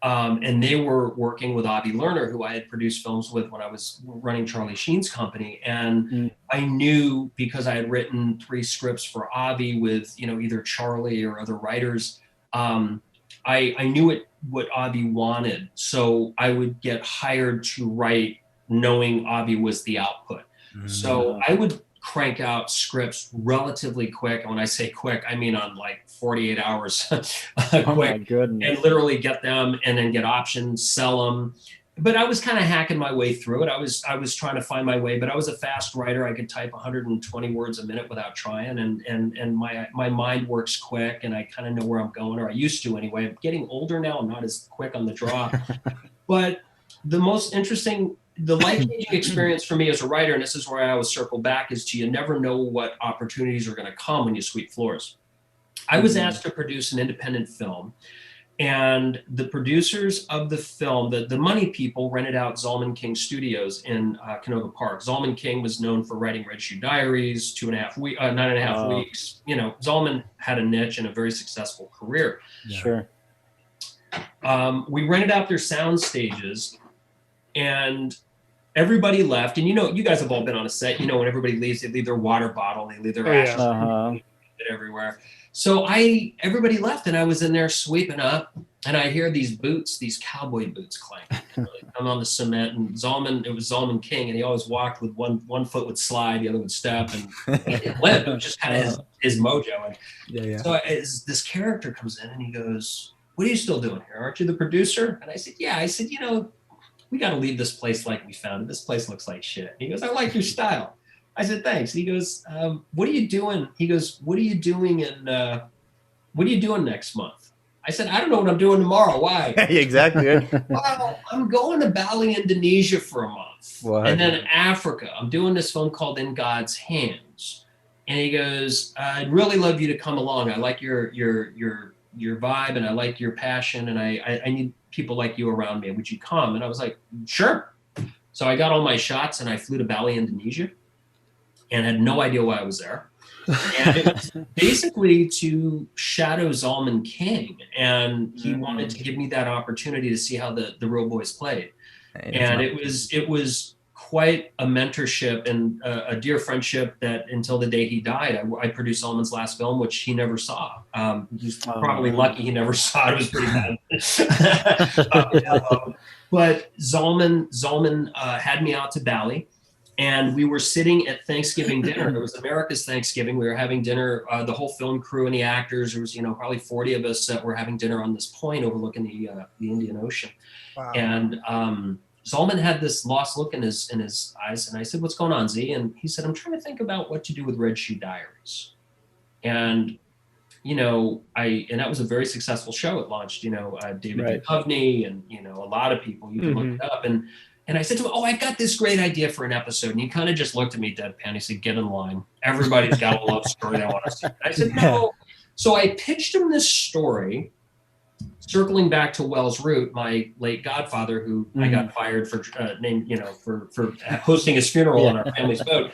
And they were working with Avi Lerner, who I had produced films with when I was running Charlie Sheen's company. And I knew, because I had written 3 scripts for Avi with, either Charlie or other writers, I knew what Avi wanted. So I would get hired to write knowing Avi was the output. So I would crank out scripts relatively quick. And when I say quick, I mean on like 48 hours quick, my goodness. And literally get them and then get options, sell them. But I was kind of hacking my way through it. I was trying to find my way, but I was a fast writer. I could type 120 words a minute without trying. And my mind works quick and I kind of know where I'm going, or I used to anyway. I'm getting older now. I'm not as quick on the draw. But the most interesting, the life-changing experience for me as a writer, and this is where I always circle back, is you never know what opportunities are going to come when you sweep floors. I was asked to produce an independent film, and the producers of the film, the money people, rented out Zalman King Studios in Canoga Park. Zalman King was known for writing Red Shoe Diaries, 9.5 weeks. Zalman had a niche and a very successful career. Yeah. Sure. We rented out their sound stages, and everybody left. And you guys have all been on a set. When everybody leaves, they leave their water bottle, they leave their ashes everywhere. So everybody left, and I was in there sweeping up, and I hear these cowboy boots clank. I'm on the cement, and it was Zalman King, and he always walked with one foot would slide, the other would step, and he didn't limp. It was just kind of his mojo. And so as this character comes in, and he goes, "What are you still doing here? Aren't you the producer?" And I said, "Yeah." I said, "We got to leave this place like we found it. This place looks like shit." And he goes, "I like your style." I said, "Thanks." He goes, "What are you doing?" He goes, "What are you doing in what are you doing next month? I said, I don't know what I'm doing tomorrow. Why? Exactly. Well, I'm going to Bali, Indonesia for a month. What? And then Africa. I'm doing this film called In God's Hands. And he goes, I'd really love you to come along. I like your vibe, and I like your passion, and I need people like you around me. Would you come? And I was like, sure. So I got all my shots and I flew to Bali, Indonesia, and had no idea why I was there. And it was basically to shadow Zalman King, and he wanted to give me that opportunity to see how the real boys played. And it was quite a mentorship and a dear friendship that until the day he died, I produced Zalman's last film, which he never saw. He's probably lucky he never saw it. It was pretty bad. But Zalman had me out to Bali. And we were sitting at Thanksgiving dinner. It was America's Thanksgiving. We were having dinner, the whole film crew and the actors. There was, probably 40 of us that were having dinner on this point overlooking the Indian Ocean. Wow. And Zalman had this lost look in his eyes. And I said, what's going on, Z? And he said, I'm trying to think about what to do with Red Shoe Diaries. And, and that was a very successful show. It launched, David Duchovny and, a lot of people. You can look it up. And I said to him, I got this great idea for an episode. And he kind of just looked at me deadpan. He said, get in line. Everybody's got a love story they want to see. I said, no. So I pitched him this story, circling back to Wells Root, my late godfather, who I got fired for for hosting his funeral on our family's boat.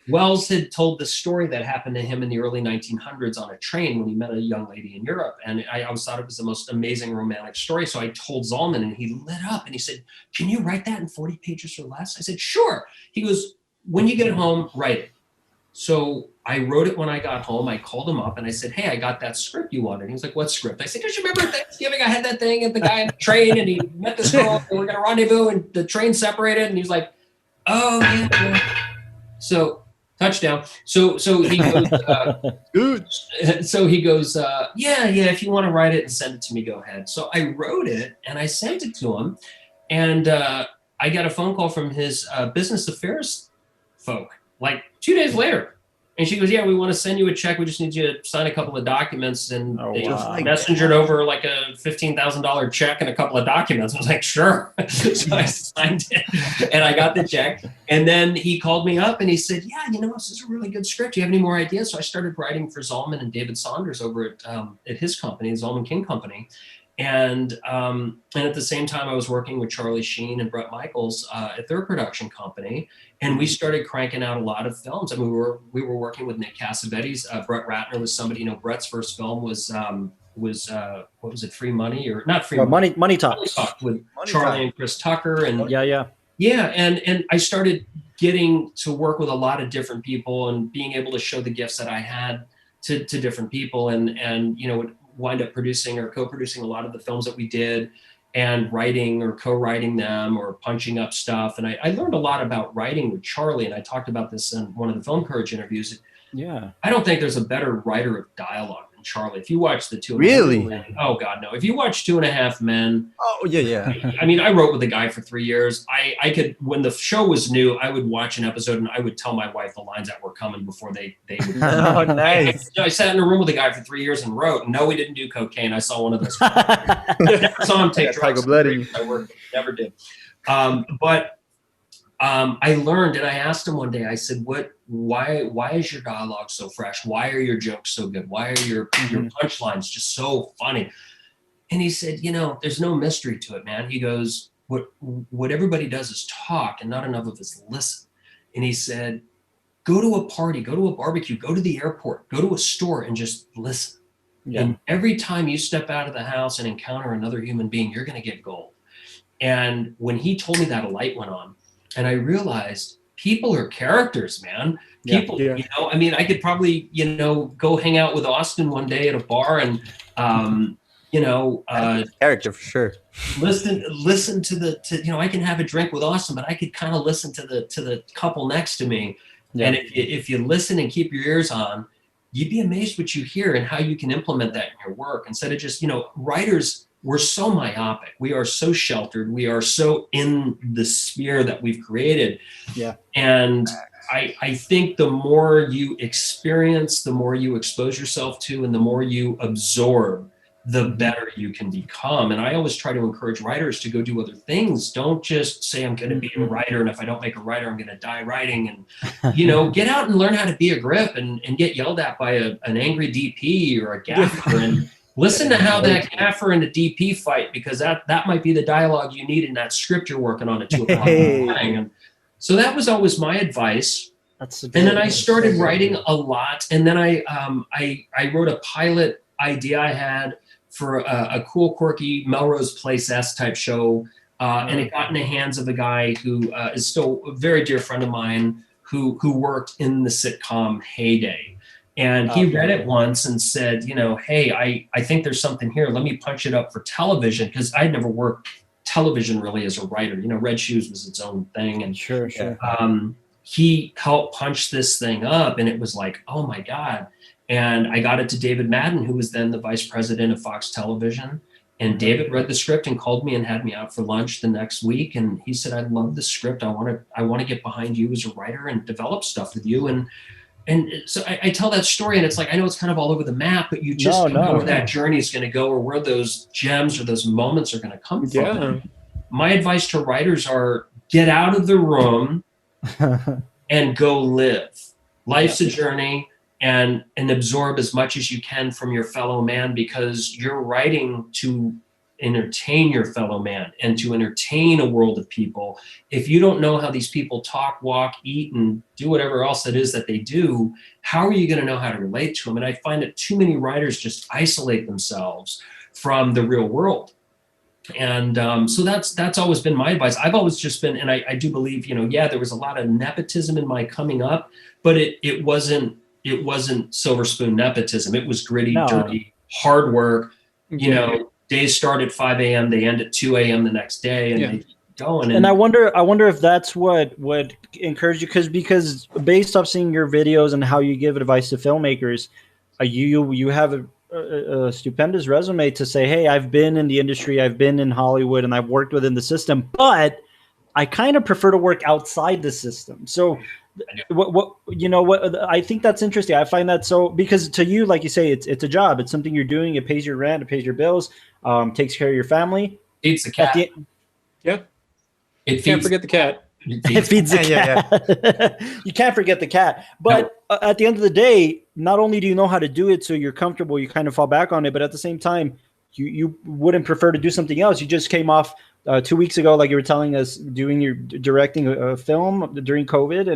Wells had told the story that happened to him in the early 1900s on a train when he met a young lady in Europe. And I always thought it was the most amazing romantic story. So I told Zalman, and he lit up and he said, can you write that in 40 pages or less? I said, sure. He goes, when you get home, write it. So I wrote it when I got home. I called him up and I said, hey, I got that script you wanted. He was like, what script? I said, don't you remember Thanksgiving? I had that thing and the guy in the train and he met this girl and we were going to rendezvous and the train separated. And he was like, oh, yeah. So touchdown. So he goes, good. So he goes, yeah, if you want to write it and send it to me, go ahead. So I wrote it and I sent it to him. And I got a phone call from his business affairs folk like 2 days later. And she goes, yeah, we want to send you a check. We just need you to sign a couple of documents. And they messengered over like a $15,000 check and a couple of documents. I was like, sure. So I signed it and I got the check. And then he called me up and he said, yeah, this is a really good script. Do you have any more ideas? So I started writing for Zalman and David Saunders over at his company, the Zalman King Company. And at the same time, I was working with Charlie Sheen and Brett Michaels at their production company, and we started cranking out a lot of films. I mean, we were working with Nick Cassavetes. Brett Ratner was somebody. Brett's first film was what was it? Free Money or not Free Money? Money Talks with Charlie and Chris Tucker, and yeah. And I started getting to work with a lot of different people and being able to show the gifts that I had to different people, and wind up producing or co-producing a lot of the films that we did and writing or co-writing them or punching up stuff. And I learned a lot about writing with Charlie, and I talked about this in one of the Film Courage interviews. Yeah. I don't think there's a better writer of dialogue than Charlie. If you watch the Two and a Half Men, oh God, no. If you watch Two and a Half Men. Oh, yeah. I mean, I wrote with the guy for 3 years. I could, when the show was new, I would watch an episode and I would tell my wife the lines that were coming before they would. Oh, nice. I sat in a room with a guy for 3 years and wrote, and no, we didn't do cocaine. I saw one of those. Never saw him take drugs. I worked, never did. But I learned, and I asked him one day, I said, why is your dialogue so fresh? Why are your jokes so good? Why are your punchlines just so funny? And he said, there's no mystery to it, man. He goes, what everybody does is talk and not enough of it is listen. And he said, go to a party, go to a barbecue, go to the airport, go to a store and just listen. Yeah. And every time you step out of the house and encounter another human being, you're going to get gold. And when he told me that, a light went on. And I realized people are characters, man. People, I mean, I could probably, go hang out with Austin one day at a bar and, character for sure. Listen to I can have a drink with Austin, but I could kind of listen to the couple next to me. Yeah. And if you listen and keep your ears on, you'd be amazed what you hear and how you can implement that in your work instead of just, writers. We're so myopic. We are so sheltered. We are so in the sphere that we've created. Yeah. And I think the more you experience, the more you expose yourself to, and the more you absorb, the better you can become. And I always try to encourage writers to go do other things. Don't just say, I'm going to be a writer, and if I don't make a writer, I'm going to die writing. And, get out and learn how to be a grip and get yelled at by an angry DP or a gaffer. And listen to how that gaffer and the DP fight, because that might be the dialogue you need in that script you're working on at 2 o'clock in the morning. And so that was always my advice. And then I started writing a lot. And then I wrote a pilot idea I had for a cool, quirky Melrose Place-esque type show. And it got in the hands of a guy who is still a very dear friend of mine who worked in the sitcom heyday. And he read it once and said, hey, I think there's something here. Let me punch it up for television, because I'd never worked television really as a writer. Red Shoes was its own thing. And sure. He helped punch this thing up, and it was like, oh my God. And I got it to David Madden, who was then the vice president of Fox Television. And David read the script and called me and had me out for lunch the next week. And he said, I love the script. I want to get behind you as a writer and develop stuff with you. And so I tell that story, and it's like, I know it's kind of all over the map, but you just don't know where that journey is going to go, or where those gems or those moments are going to come from. My advice to writers are, get out of the room and go live. Life's a journey. And absorb as much as you can from your fellow man, because you're writing to entertain your fellow man and to entertain a world of people. If you don't know how these people talk, walk, eat, and do whatever else it is that they do, how are you going to know how to relate to them? And I find that too many writers just isolate themselves from the real world. And so that's always been my advice. I've always just been, and I do believe, there was a lot of nepotism in my coming up, but it wasn't silver spoon nepotism. It was gritty, dirty, hard work. Days start at 5 a.m. They end at 2 a.m. the next day, and they keep going. And I wonder if that's what would encourage you, because based off seeing your videos and how you give advice to filmmakers, you have a stupendous resume to say, hey, I've been in the industry, I've been in Hollywood, and I've worked within the system, but I kind of prefer to work outside the system. So what I think that's interesting. I find that so, because to you, like you say, it's a job. It's something you're doing. It pays your rent. It pays your bills. Takes care of your family. Feeds the cat. Can't forget the cat. It feeds the cat. You can't forget the cat. But at the end of the day, not only do you know how to do it, so you're comfortable, you kind of fall back on it, but at the same time, you wouldn't prefer to do something else. You just came off 2 weeks ago, like you were telling us, directing a film during COVID,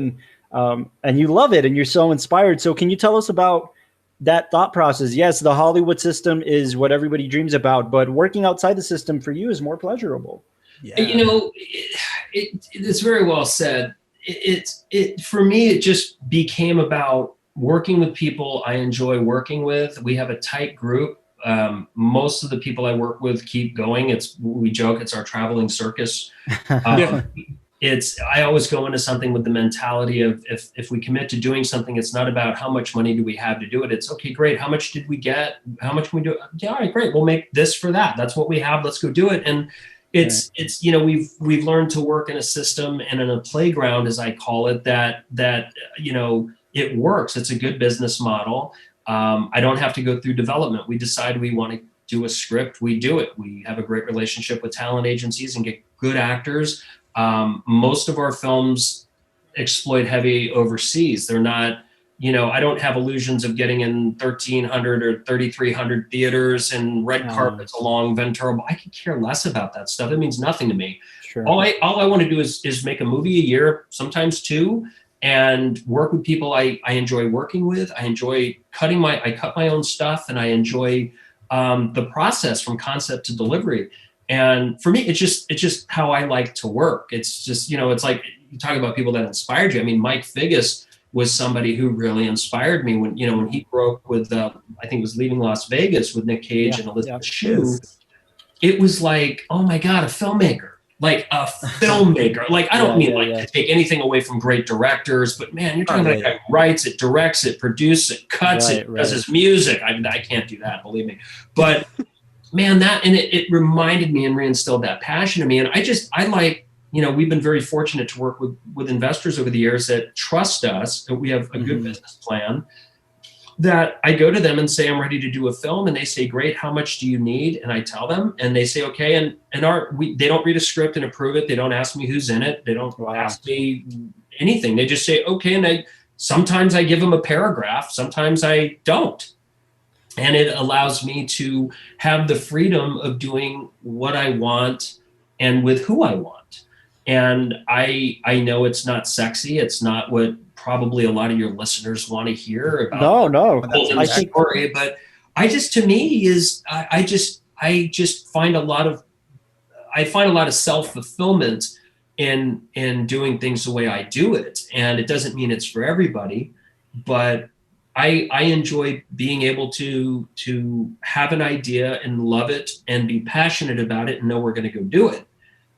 and you love it and you're so inspired. So can you tell us about that thought process? Yes, the Hollywood system is what everybody dreams about, but working outside the system for you is more pleasurable. Yeah. It's very well said. For me, it just became about working with people I enjoy working with. We have a tight group. Most of the people I work with keep going. We joke, it's our traveling circus. I always go into something with the mentality of, if we commit to doing something, it's not about how much money do we have to do it. It's okay, great. How much did we get? How much can we do? Yeah, all right, great. We'll make this for that. That's what we have. Let's go do it. And it's we've learned to work in a system and in a playground, as I call it, that it works. It's a good business model. I don't have to go through development. We decide we want to do a script. We do it. We have a great relationship with talent agencies and get good actors. Most of our films exploit heavy overseas. They're not, I don't have illusions of getting in 1,300 or 3,300 theaters and red carpets along Ventura. I could care less about that stuff. It means nothing to me. Sure. All I want to do is make a movie a year, sometimes two, and work with people I enjoy working with. I enjoy I cut my own stuff, and I enjoy the process from concept to delivery. And for me, it's just how I like to work. It's just, it's like you talk about people that inspired you. I mean, Mike Figgis was somebody who really inspired me when he broke with, I think it was Leaving Las Vegas with Nick Cage and Elizabeth Shue. It was like, oh my God, a filmmaker. Like a filmmaker. Like, I don't mean to take anything away from great directors, but man, you're talking about a guy who writes it, directs it, produces it, cuts it, does his music. I can't do that, believe me. But man, it reminded me and reinstilled that passion in me. And I we've been very fortunate to work with investors over the years that trust us, that we have a good business plan, that I go to them and say, I'm ready to do a film. And they say, great, how much do you need? And I tell them, and they say, okay. And they don't read a script and approve it. They don't ask me who's in it. They don't ask me anything. They just say, okay. And sometimes I give them a paragraph. Sometimes I don't. And it allows me to have the freedom of doing what I want and with who I want. And I know it's not sexy. It's not what probably a lot of your listeners want to hear about. No. I think story, but I just find a lot of self-fulfillment in doing things the way I do it. And it doesn't mean it's for everybody, but I enjoy being able to have an idea and love it and be passionate about it and know we're going to go do it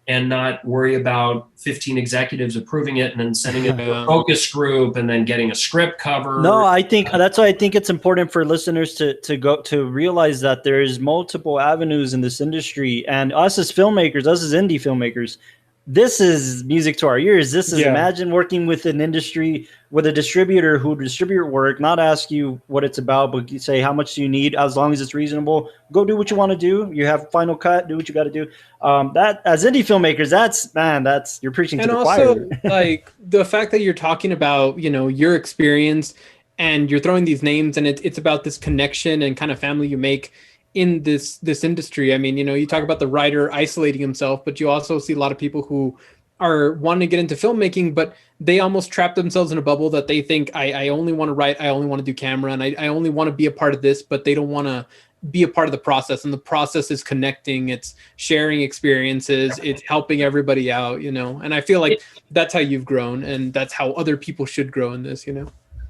and not worry about 15 executives approving it and then sending it to a focus group and then getting a script cover. No, I think that's why I think it's important for listeners to realize that there's multiple avenues in this industry, and us as filmmakers, us as indie filmmakers, this is music to our ears. This is imagine working with an industry with a distributor who distribute your work, not ask you what it's about, but say how much do you need, as long as it's reasonable. Go do what you want to do. You have final cut. Do what you got to do. That as indie filmmakers, that's you're preaching to the choir. And also, like the fact that you're talking about your experience and you're throwing these names, and it's about this connection and kind of family you make in this industry. I mean, you talk about the writer isolating himself, but you also see a lot of people who are wanting to get into filmmaking, but they almost trap themselves in a bubble that they think I only want to write, I only want to do camera, and I only want to be a part of this, but they don't want to be a part of the process. And the process is connecting, it's sharing experiences, it's helping everybody out, and I feel like that's how you've grown, and that's how other people should grow in this,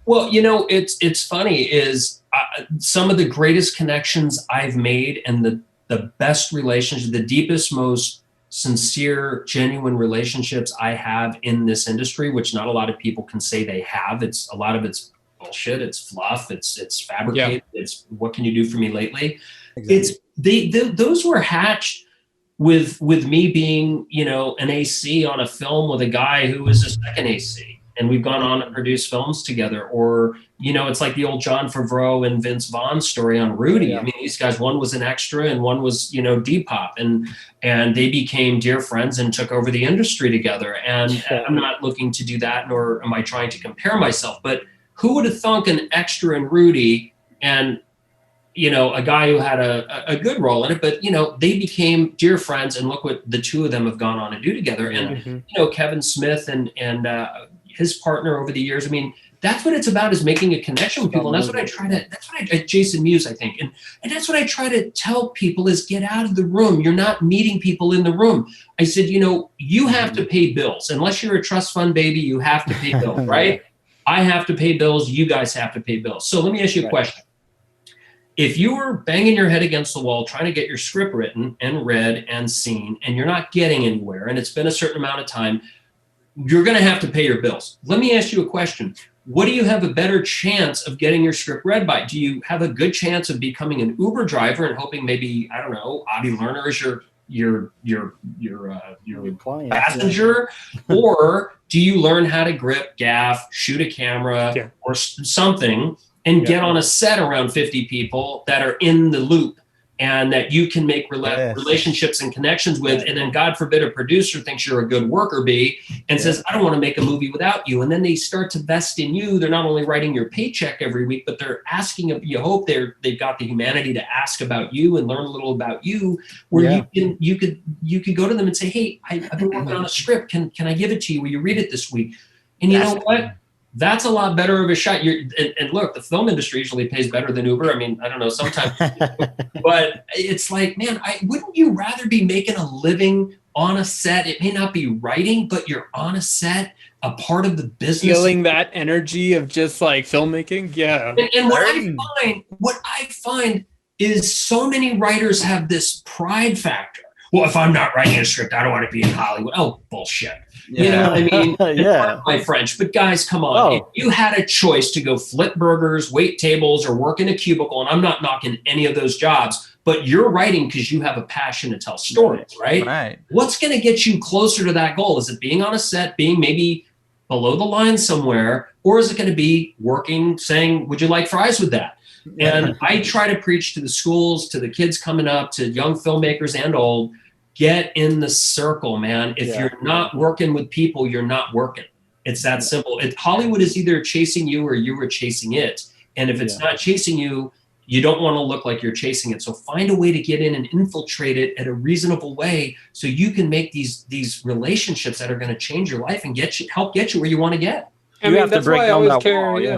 Well, it's funny is some of the greatest connections I've made and the best relationships, the deepest, most sincere, genuine relationships I have in this industry, which not a lot of people can say they have. A lot of it's bullshit. It's fluff. It's fabricated. Yeah. It's what can you do for me lately? Exactly. Those were hatched with me being, an AC on a film with a guy who was a second AC. And we've gone on and produced films together. Or, it's like the old John Favreau and Vince Vaughn story on Rudy. Yeah. I mean, these guys, one was an extra and one was, Depop. And they became dear friends and took over the industry together. And I'm not looking to do that, nor am I trying to compare myself. But who would have thunk an extra in Rudy and, a guy who had a good role in it, but, they became dear friends. And look what the two of them have gone on to do together. And, Kevin Smith and his partner over the years. I mean, that's what it's about, is making a connection with people. And that's what I try to, Jason Mewes, I think. And that's what I try to tell people is get out of the room. You're not meeting people in the room. I said, you have to pay bills. Unless you're a trust fund baby, you have to pay bills, right? I have to pay bills. You guys have to pay bills. So let me ask you a question. If you were banging your head against the wall, trying to get your script written and read and seen, and you're not getting anywhere, and it's been a certain amount of time, you're going to have to pay your bills. Let me ask you a question. What do you have a better chance of getting your script read by? Do you have a good chance of becoming an Uber driver and hoping maybe, I don't know, Avi Lerner is your client, passenger? Or do you learn how to grip, gaff, shoot a camera or something and get on a set around 50 people that are in the loop and that you can make relationships and connections with, and then God forbid a producer thinks you're a good worker bee and says, I don't want to make a movie without you. And then they start to vest in you. They're not only writing your paycheck every week, but they're asking, you hope they've got the humanity to ask about you and learn a little about you, where you could go to them and say, hey, I've been working on a script. Can I give it to you? Will you read it this week? And you know what? That's a lot better of a shot. And look, the film industry usually pays better than Uber. I mean, I don't know, sometimes, but it's like, man, wouldn't you rather be making a living on a set? It may not be writing, but you're on a set, a part of the business. Feeling that energy of just like filmmaking. Yeah. And what I find is so many writers have this pride factor. well, if I'm not writing a script, I don't want to be in Hollywood. Oh, bullshit. You know what I mean? Yeah. My French, but guys, come on. If you had a choice to go flip burgers, wait tables, or work in a cubicle, and I'm not knocking any of those jobs, but you're writing because you have a passion to tell stories, right? Right. What's going to get you closer to that goal? Is it being on a set, being maybe below the line somewhere, or is it going to be working, saying, would you like fries with that? And I try to preach to the schools, to the kids coming up, to young filmmakers and old, get in the circle, man. If you're not working with people, you're not working. It's that simple. Hollywood is either chasing you or you are chasing it. And if it's not chasing you, you don't want to look like you're chasing it. So find a way to get in and infiltrate it at a reasonable way so you can make these relationships that are going to change your life and help get you where you want to get. I mean, that's why I always carry,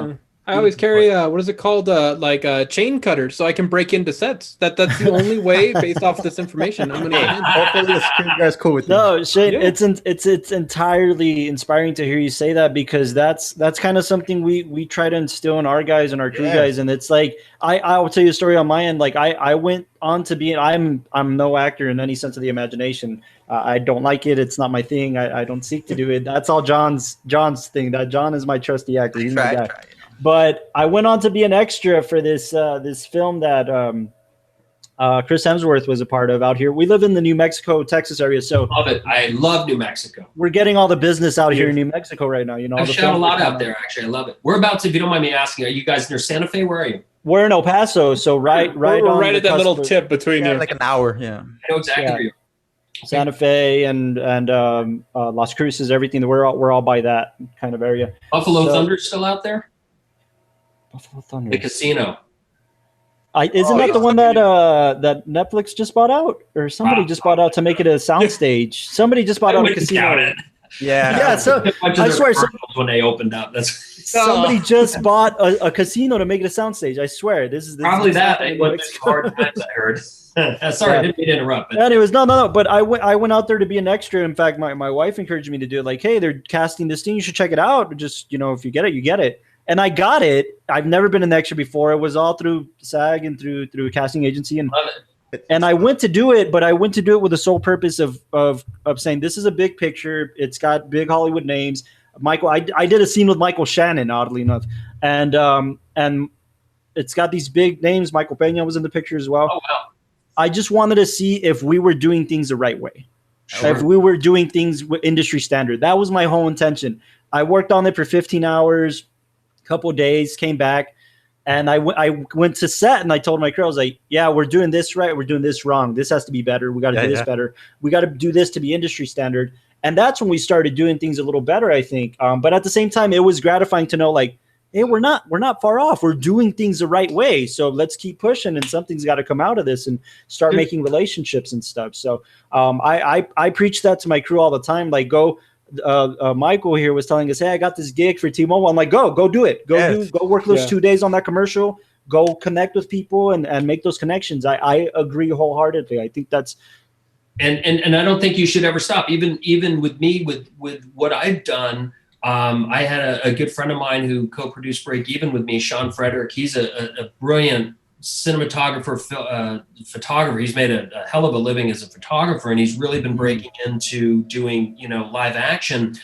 I always carry what is it called? Like a chain cutter, so I can break into sets. That's the only way, based off this information. I'm gonna. Hopefully, the screen guy's cool with No, Shane, it's entirely inspiring to hear you say that, because that's kind of something we try to instill in our guys and our crew guys, and it's like I will tell you a story on my end. Like I went on to be I'm no actor in any sense of the imagination. I don't like it. It's not my thing. I don't seek to do it. That's all John's thing. That John is my trusty actor. He's my guy. But I went on to be an extra for this film that Chris Hemsworth was a part of out here. We live in the New Mexico, Texas area, so love it. I love New Mexico. We're getting all the business out here in New Mexico right now. You know, I've shot a lot out there. Actually, I love it. Whereabouts, if you don't mind me asking, are you guys near Santa Fe? Where are you? We're in El Paso, so right at that little tip between you. Like an hour. Yeah, I know exactly where you are. Santa Fe and Las Cruces, everything. We're all by that kind of area. Buffalo Thunder's still out there. Buffalo Thunder. The casino. Isn't that the one that Netflix just bought out, or somebody just bought out to make it a soundstage? Somebody just bought out a casino. Yeah. So I swear, when they opened up, somebody just bought a casino to make it a soundstage. I swear, this is probably that. It was hard times, I heard. Sorry, I didn't mean to interrupt. But. Anyways, no. But I went out there to be an extra. In fact, my wife encouraged me to do it. Like, hey, they're casting this thing. You should check it out. Just, if you get it, you get it. And I got it. I've never been an extra before. It was all through SAG and through a casting agency. And I went to do it, but I went to do it with the sole purpose of saying, this is a big picture. It's got big Hollywood names. Michael, I did a scene with Michael Shannon, oddly enough. And it's got these big names. Michael Pena was in the picture as well. Oh, wow. I just wanted to see if we were doing things the right way. Sure. If we were doing things with industry standard. That was my whole intention. I worked on it for 15 hours, a couple of days, came back, and I went to set, and I told my crew, I was like, yeah, we're doing this right. We're doing this wrong. This has to be better. We got to do this better. We got to do this to be industry standard. And that's when we started doing things a little better, I think. But at the same time, it was gratifying to know, like, hey, we're not far off. We're doing things the right way. So let's keep pushing, and something's got to come out of this and start making relationships and stuff. So I preach that to my crew all the time. Like, go. Michael here was telling us, hey, I got this gig for T-Mobile. I'm like, go do it. Go work those 2 days on that commercial. Go connect with people and make those connections. I agree wholeheartedly. I think that's. And I don't think you should ever stop. Even with me, with what I've done. I had a good friend of mine who co-produced Break Even with me, Sean Frederick. He's a brilliant cinematographer, photographer. He's made a hell of a living as a photographer, and he's really been breaking into doing, live action.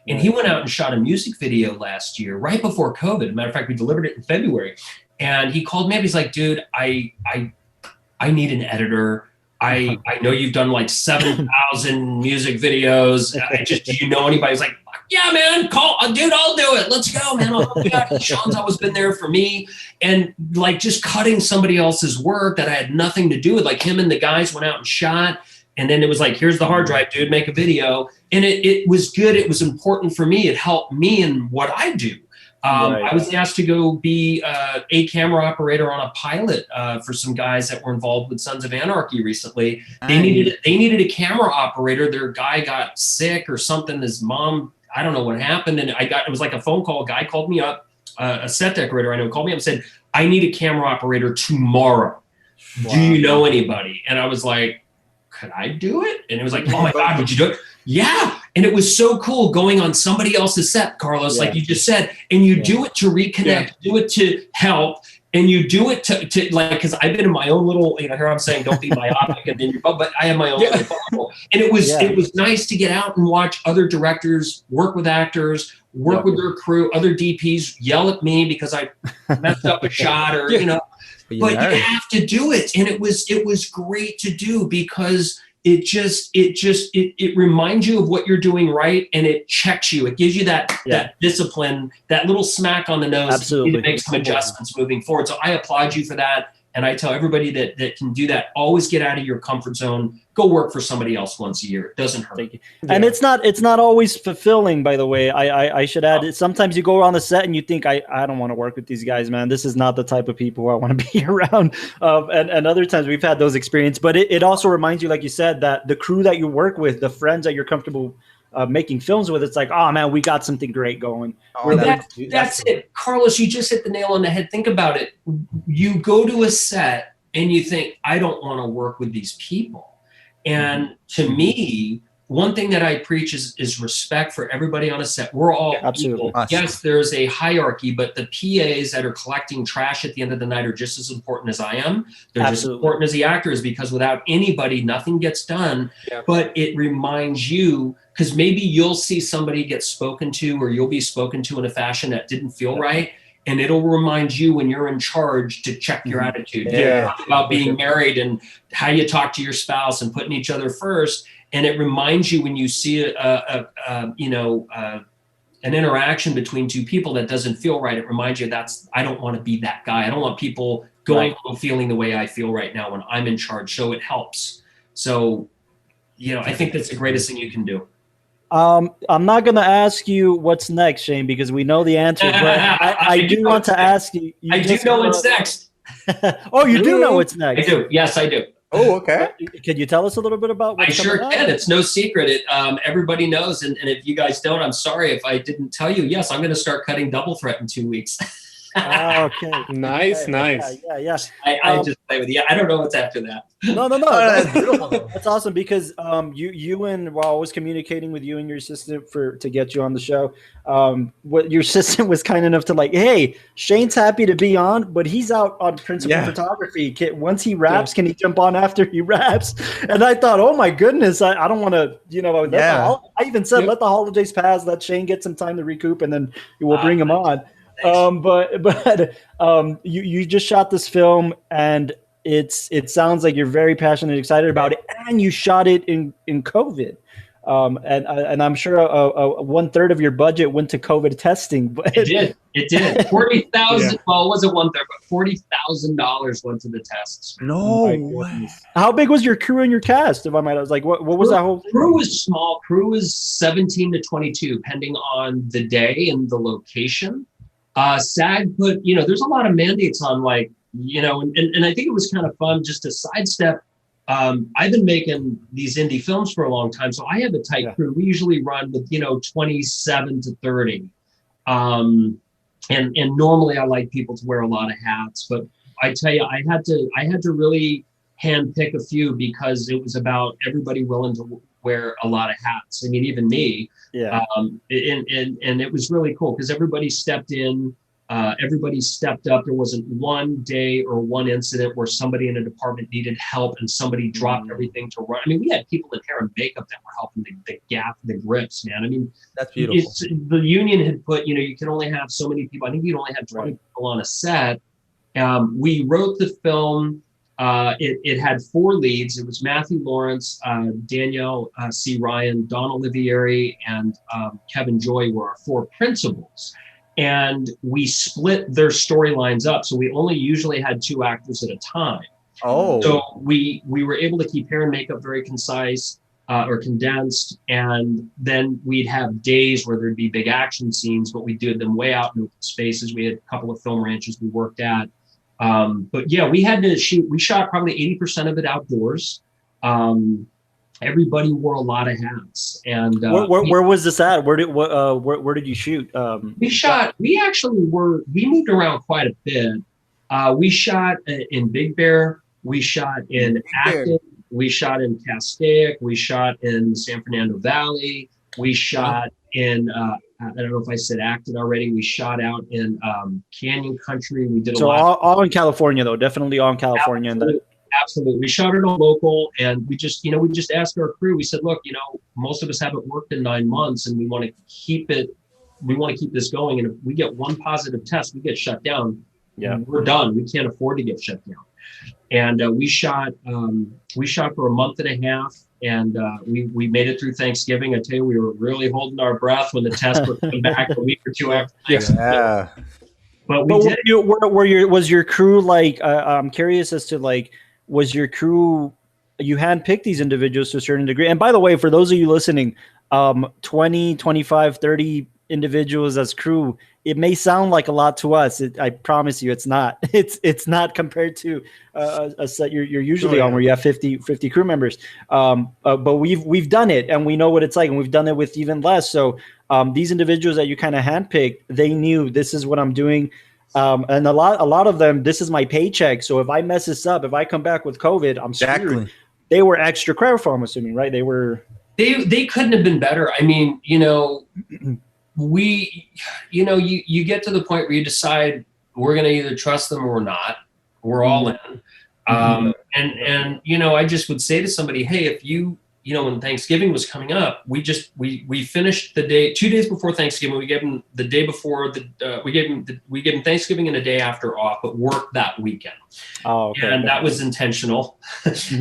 And he went out and shot a music video last year, right before COVID. Matter of fact, we delivered it in February. And he called me up. He's like, dude, I need an editor. I know you've done like 7,000 music videos. Do you know anybody? He's like, yeah, man, dude, I'll do it. Let's go, man. I'll help you out. Sean's always been there for me. And like just cutting somebody else's work that I had nothing to do with, like him and the guys went out and shot. And then it was like, here's the hard drive, dude, make a video. And it was good. It was important for me. It helped me in what I do. I was asked to go be a camera operator on a pilot for some guys that were involved with Sons of Anarchy recently. They needed a camera operator. Their guy got sick or something. His mom, I don't know what happened. And it was like a phone call. A guy called me up, a set decorator I know called me up and said, I need a camera operator tomorrow. Wow. Do you know anybody? And I was like, could I do it? And it was like, oh my God, would you do it? Yeah. And it was so cool going on somebody else's set, Carlos, like you just said, and you do it to reconnect, do it to help. And you do it to like, because I've been in my own little, here I'm saying don't be myopic and then but I have my own little bubble. And it was nice to get out and watch other directors work with actors, work with their crew, other DPs yell at me because I messed up a shot or but you have to do it. And it was great to do because it reminds you of what you're doing right, and it checks you. It gives you that discipline, that little smack on the nose. Absolutely. To make some adjustments moving forward. So I applaud you for that. And I tell everybody that can do that, always get out of your comfort zone. Go work for somebody else once a year. It doesn't hurt. Thank you. And it's not always fulfilling, by the way. I should add, sometimes you go on the set and you think, I don't want to work with these guys, man. This is not the type of people who I want to be around. And other times we've had those experiences. But it also reminds you, like you said, that the crew that you work with, the friends that you're comfortable making films with, it's like, oh man, we got something great going. That's it. Carlos, you just hit the nail on the head. Think about it. You go to a set and you think, I don't want to work with these people. And to me, one thing that I preach is respect for everybody on a set. We're all absolutely people. Yes, there's a hierarchy, but the PAs that are collecting trash at the end of the night are just as important as I am. They're just as important as the actors, because without anybody, nothing gets done. Yeah. But it reminds you, because maybe you'll see somebody get spoken to, or you'll be spoken to in a fashion that didn't feel right. And it'll remind you when you're in charge to check your attitude. Talk about being married and how you talk to your spouse and putting each other first. And it reminds you when you see an interaction between two people that doesn't feel right. It reminds you I don't want to be that guy. I don't want people going feeling the way I feel right now when I'm in charge. So it helps. So, I think that's the greatest thing you can do. I'm not going to ask you what's next, Shane, because we know the answer. But I do want to ask you. I do know what's next. Oh, you do know what's next? I do. Yes, I do. Oh, okay. Can you tell us a little bit about what's coming up? I sure can. It's no secret. Everybody knows. And if you guys don't, I'm sorry if I didn't tell you. Yes, I'm going to start cutting Double Threat in 2 weeks. Okay. Nice. Yeah. I just play with you. I don't know what's after that. No. That's beautiful. That's awesome because you and while I was communicating with you and your assistant to get you on the show, what your assistant was kind enough to hey, Shane's happy to be on, but he's out on principal photography. Once he wraps, can he jump on after he wraps? And I thought, oh my goodness, I don't want to, I even said let the holidays pass, let Shane get some time to recoup, and then we'll bring him on. But you just shot this film, and it sounds like you're very passionate and excited about it, and you shot it in COVID, and I'm sure 1/3 of your budget went to COVID testing. But it did 40,000. Well, it wasn't 1/3, but $40,000 went to the tests. No way. How big was your crew and your cast? If I might, I was like, what was that whole thing? Crew was small. Crew was 17 to 22, depending on the day and the location. SAG put, there's a lot of mandates on and I think it was kind of fun just to sidestep. I've been making these indie films for a long time, so I have a tight crew. We usually run with, 27 to 30. And normally I like people to wear a lot of hats, but I tell you, I had to really handpick a few because it was about everybody willing to wear a lot of hats. I mean, even me. Yeah. And it was really cool because everybody stepped in. Everybody stepped up. There wasn't one day or one incident where somebody in a department needed help and somebody dropped everything to run. I mean, we had people in hair and makeup that were helping the grips, man. I mean, that's beautiful. The union had put, you can only have so many people. I think you'd only have 20 people on a set. We wrote the film. It had 4 leads. It was Matthew Lawrence, Danielle C. Ryan, Don Olivieri, and Kevin Joy were our 4 principals. And we split their storylines up. So we only usually had 2 actors at a time. Oh. So we were able to keep hair and makeup very concise or condensed. And then we'd have days where there'd be big action scenes, but we did them way out in open spaces. We had a couple of film ranches we worked at. But yeah, we shot probably 80% of it outdoors. Everybody wore a lot of hats. And where was this at? Where did you shoot? We moved around quite a bit. We shot in Big Bear. We shot in Acton. We shot in Castaic. We shot in San Fernando Valley. We shot in, I don't know if I said acted already. We shot out in Canyon Country. We did a lot. All in California, though. Definitely all in California. Absolutely. We shot it on local, and we just asked our crew. We said, look, most of us haven't worked in 9 months, and we want to keep it. We want to keep this going. And if we get one positive test, we get shut down. Yeah, we're done. We can't afford to get shut down. And we shot for a month and a half, and we made it through Thanksgiving. I tell you, we were really holding our breath when the tests were coming back a week or two after Thanksgiving. Yeah. But was your crew like? I'm curious as to like, was your crew? You handpicked these individuals to a certain degree. And by the way, for those of you listening, 20, 25, 30 individuals as crew, it may sound like a lot to us. I promise you, it's not. It's not compared to a set you're usually on, where you have 50 crew members. But we've done it, and we know what it's like, and we've done it with even less. So these individuals that you kind of handpicked, they knew this is what I'm doing. And a lot of them, this is my paycheck. So if I mess this up, if I come back with COVID, I'm screwed. Exactly. They were extra careful, I'm assuming, right? They were. They couldn't have been better. I mean, you get to the point where you decide we're going to either trust them or we're not. We're all in. And I just would say to somebody, hey, if when Thanksgiving was coming up, we finished the day 2 days before Thanksgiving. We gave them the day before we gave them Thanksgiving and a day after off, but worked that weekend. Oh, okay. And that was intentional. But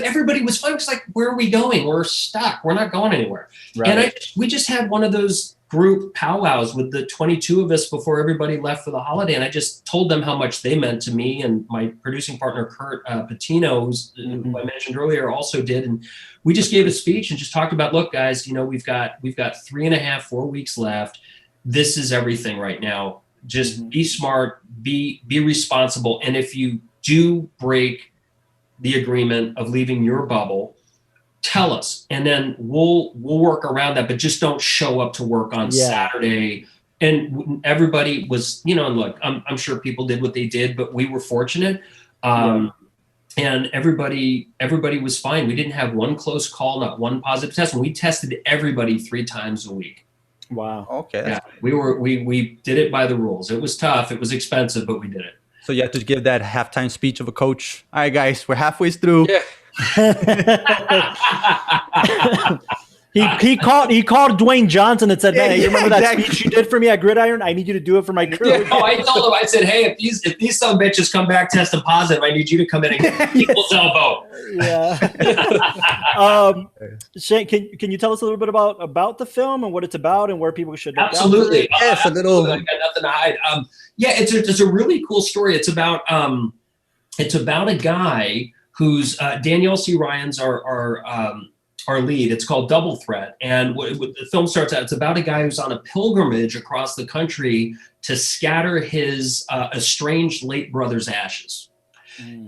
everybody was fine. It was like, where are we going? We're stuck. We're not going anywhere. Right. And we just had one of those group powwows with the 22 of us before everybody left for the holiday. And I just told them how much they meant to me, and my producing partner, Kurt Patino, who I mentioned earlier, also did. And we just gave a speech and just talked about, look, guys, we've got 3.5, 4 weeks left. This is everything right now. Just be smart, be responsible. And if you do break the agreement of leaving your bubble, tell us, and then we'll work around that, but just don't show up to work on Saturday. And everybody was, and look, I'm sure people did what they did, but we were fortunate. And everybody was fine. We didn't have one close call, not one positive test. And we tested everybody 3 times a week. Wow. Okay. Yeah, we did it by the rules. It was tough. It was expensive, but we did it. So you have to give that halftime speech of a coach. All right, guys, we're halfway through. Yeah. He called Dwayne Johnson and said, "Man, you remember that speech you did for me at Gridiron? I need you to do it for my crew." Yeah. I told him, I said, "Hey, if these some bitches come back testing positive, I need you to come in and get people's elbow." Yeah. Shane, can you tell us a little bit about the film and what it's about and where people should look? Absolutely. Yes, a little. I got nothing to hide. It's a really cool story. It's about a guy who's Danielle C. Ryan's our lead. It's called Double Threat. And the film starts out, it's about a guy who's on a pilgrimage across the country to scatter his estranged late brother's ashes.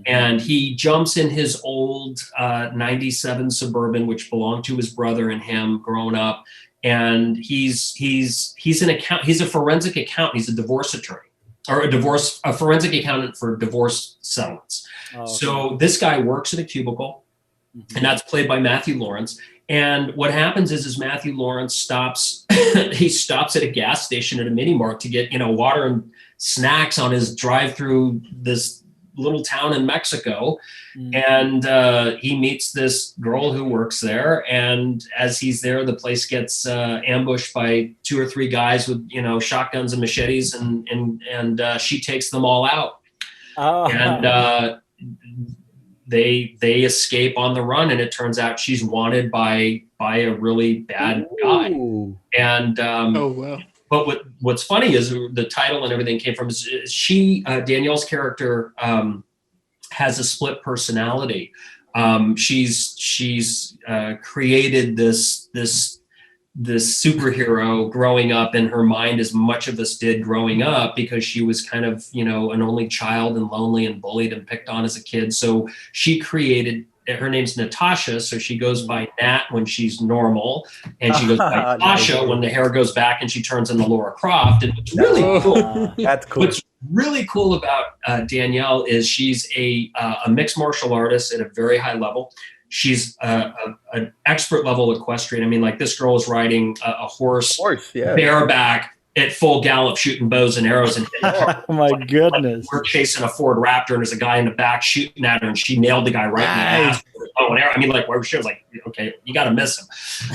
And he jumps in his old 97 Suburban, which belonged to his brother and him growing up. And he's a forensic accountant. He's a divorce attorney, or a forensic accountant for divorce settlements. So this guy works in a cubicle, and that's played by Matthew Lawrence. And what happens is Matthew Lawrence stops at a gas station at a mini mart to get, water and snacks on his drive through this little town in Mexico. And he meets this girl who works there. And as he's there, the place gets ambushed by 2 or 3 guys with, shotguns and machetes, and she takes them all out. And they escape on the run, and it turns out she's wanted by a really bad guy. And but what's funny is the title and everything came from Danielle's character has a split personality. She's created this superhero growing up in her mind, as much of us did growing up, because she was kind of, an only child and lonely and bullied and picked on as a kid. So she created, her name's Natasha. So she goes by Nat when she's normal, and she goes by Tasha when the hair goes back and she turns into Laura Croft. And it's really cool. That's cool. What's really cool about Danielle is she's a mixed martial artist at a very high level. She's an expert level equestrian. I mean, like this girl is riding a horse bareback at full gallop, shooting bows and arrows. And oh my goodness! We're chasing a Ford Raptor, and there's a guy in the back shooting at her, and she nailed the guy right in the ass with a bow and arrow. I mean, like where she was like, okay, you got to miss him.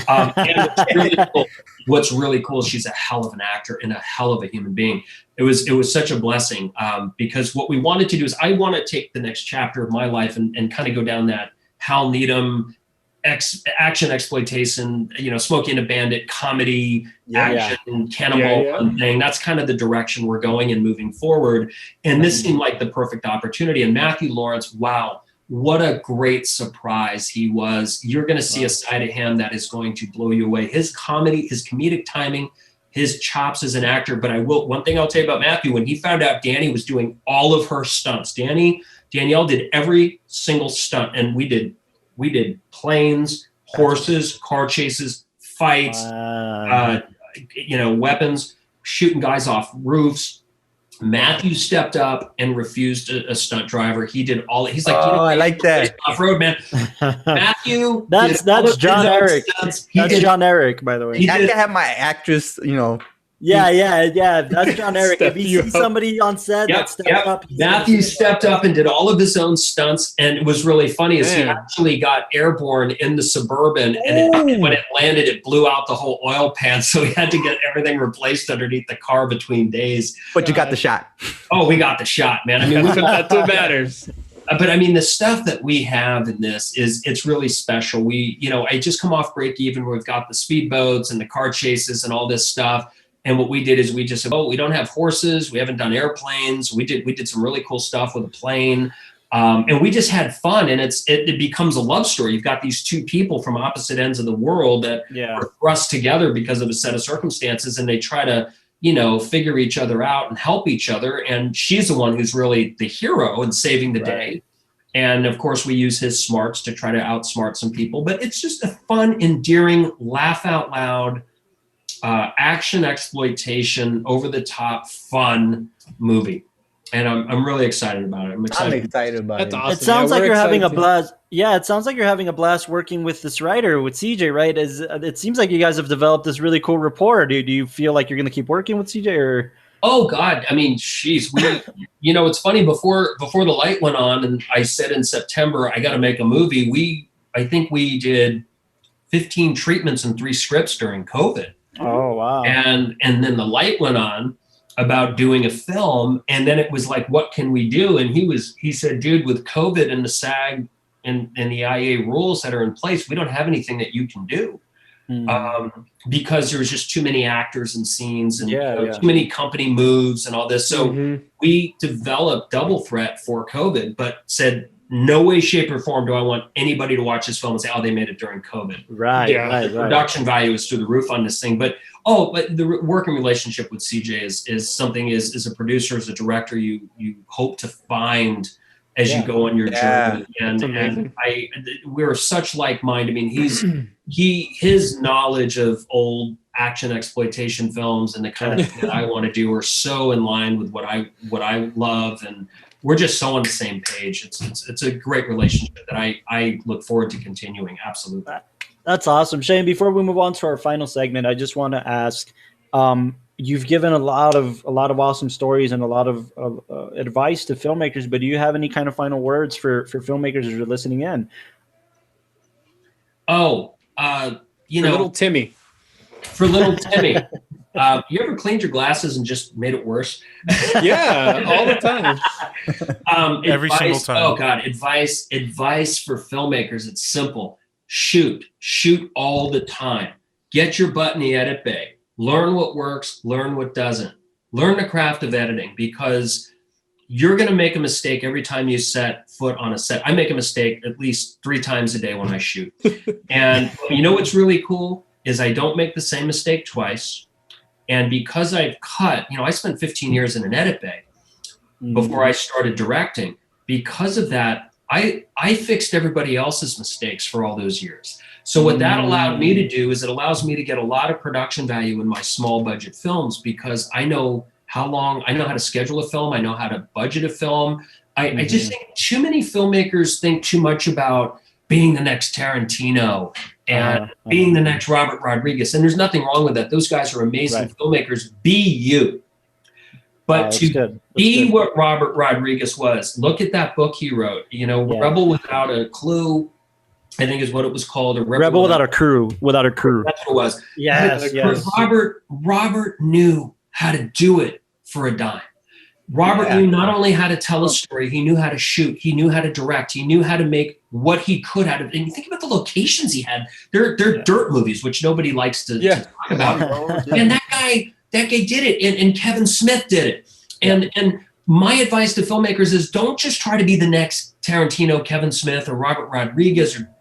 And what's really cool is she's a hell of an actor and a hell of a human being. It was such a blessing because what we wanted to do is I want to take the next chapter of my life and kind of go down that Hal Needham action exploitation, Smokey and the Bandit comedy, action, cannibal thing. That's kind of the direction we're going and moving forward. And this seemed like the perfect opportunity. And Matthew Lawrence, wow, what a great surprise he was. You're going to see a side of him that is going to blow you away. His comedy, his comedic timing, his chops as an actor. But one thing I'll tell you about Matthew, when he found out Danny was doing all of her stunts, Danielle did every single stunt, and we did planes, horses, car chases, fights, weapons, shooting guys off roofs. Matthew stepped up and refused a stunt driver. He did all. He's like, I like that off road, man. Matthew, that's John Eric. That's John Eric, by the way. I can have my actress, Yeah. That's John Eric. If you see somebody on set that stepped up, Matthew stepped up and did all of his own stunts. And it was really funny is he actually got airborne in the Suburban, and when it landed, it blew out the whole oil pan. So he had to get everything replaced underneath the car between days. But you got the shot. Oh, we got the shot, man. I mean, that's what matters. But I mean, the stuff that we have in this it's really special. I just come off break even where we've got the speedboats and the car chases and all this stuff. And what we did is we just said, we don't have horses. We haven't done airplanes. We did some really cool stuff with a plane. And we just had fun. And it becomes a love story. You've got these two people from opposite ends of the world that are thrust together because of a set of circumstances. And they try to, figure each other out and help each other. And she's the one who's really the hero and saving the day. And of course, we use his smarts to try to outsmart some people. But it's just a fun, endearing, laugh out loud, action exploitation, over the top, fun movie, and I'm really excited about it. I'm excited about That's it. Awesome. It sounds like you're having a blast. Yeah, it sounds like you're having a blast working with this writer, with CJ, right? It seems like you guys have developed this really cool rapport. Do you feel like you're going to keep working with CJ, or? Oh God, I mean, geez, it's funny. Before the light went on, and I said in September I got to make a movie. I think we did 15 treatments and 3 scripts during COVID. Oh wow! And then the light went on about doing a film, and then it was like, what can we do? And he said, dude, with COVID and the SAG and the IA rules that are in place, we don't have anything that you can do because there's just too many actors and scenes and too many company moves and all this. So we developed Double Threat for COVID, but said, no way, shape, or form do I want anybody to watch this film and say, they made it during COVID. Right. The production value is through the roof on this thing. But the working relationship with CJ is something as a producer, as a director, you hope to find as you go on your journey. And we're such like mind. I mean, his knowledge of old action exploitation films and the kind of thing that I want to do are so in line with what I love, and we're just so on the same page. It's a great relationship that I look forward to continuing. Absolutely. That's awesome. Shane, before we move on to our final segment, I just want to ask, you've given a lot of awesome stories and a lot of advice to filmmakers, but do you have any kind of final words for filmmakers who are listening in? Little Timmy. For little Timmy. You ever cleaned your glasses and just made it worse? Yeah, all the time. Every single time. Oh God, advice for filmmakers. It's simple. Shoot all the time. Get your butt in the edit bay. Learn what works, learn what doesn't. Learn the craft of editing, because you're going to make a mistake every time you set foot on a set. I make a mistake at least 3 times a day when I shoot. And you know what's really cool is I don't make the same mistake twice. And because I've cut, I spent 15 years in an edit bay before I started directing. Because of that, I fixed everybody else's mistakes for all those years. So what that allowed me to do is it allows me to get a lot of production value in my small budget films, because I know how to schedule a film. I know how to budget a film. I just think too many filmmakers think too much about being the next Tarantino and being the next Robert Rodriguez. And there's nothing wrong with that. Those guys are amazing filmmakers. Be you. But to be what Robert Rodriguez was, look at that book he wrote, Rebel Without a Clue, I think is what it was called. A Rebel Without a Crew. Without a Crew. That's what it was. Yes. Robert knew how to do it for a dime. Robert knew not only how to tell a story, he knew how to shoot, he knew how to direct, he knew how to make what he could out of it. And you think about the locations he had. They're dirt movies, which nobody likes to talk about. And that guy did it, and Kevin Smith did it. And my advice to filmmakers is don't just try to be the next Tarantino, Kevin Smith, or Robert Rodriguez, or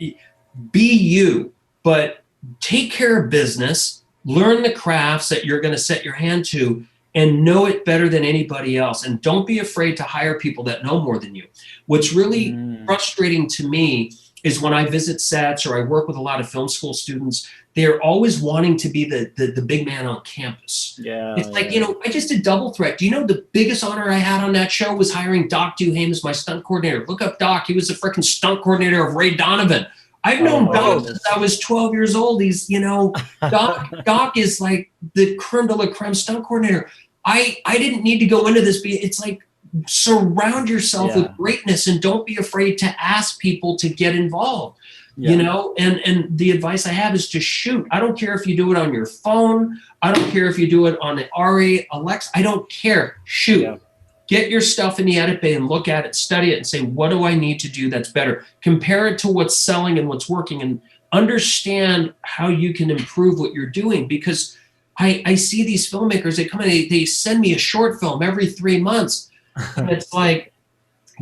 be you, but take care of business, learn the crafts that you're going to set your hand to, and know it better than anybody else. And don't be afraid to hire people that know more than you. What's really frustrating to me is when I visit sets or I work with a lot of film school students, they're always wanting to be the big man on campus. It's like, I just did Double Threat. Do you know the biggest honor I had on that show was hiring Doc Duhame as my stunt coordinator? Look up Doc. He was the freaking stunt coordinator of Ray Donovan. I've known Doc since I was 12 years old. He's, Doc is like the creme de la creme stunt coordinator. I didn't need to go into this. It's like, surround yourself with greatness and don't be afraid to ask people to get involved, and the advice I have is to shoot. I don't care if you do it on your phone. I don't care if you do it on the RA, Alexa. I don't care. Shoot. Get your stuff in the edit bay and look at it, study it, and say, what do I need to do that's better? Compare it to what's selling and what's working, and understand how you can improve what you're doing. Because I see these filmmakers, they come in, they send me a short film every 3 months. And it's like,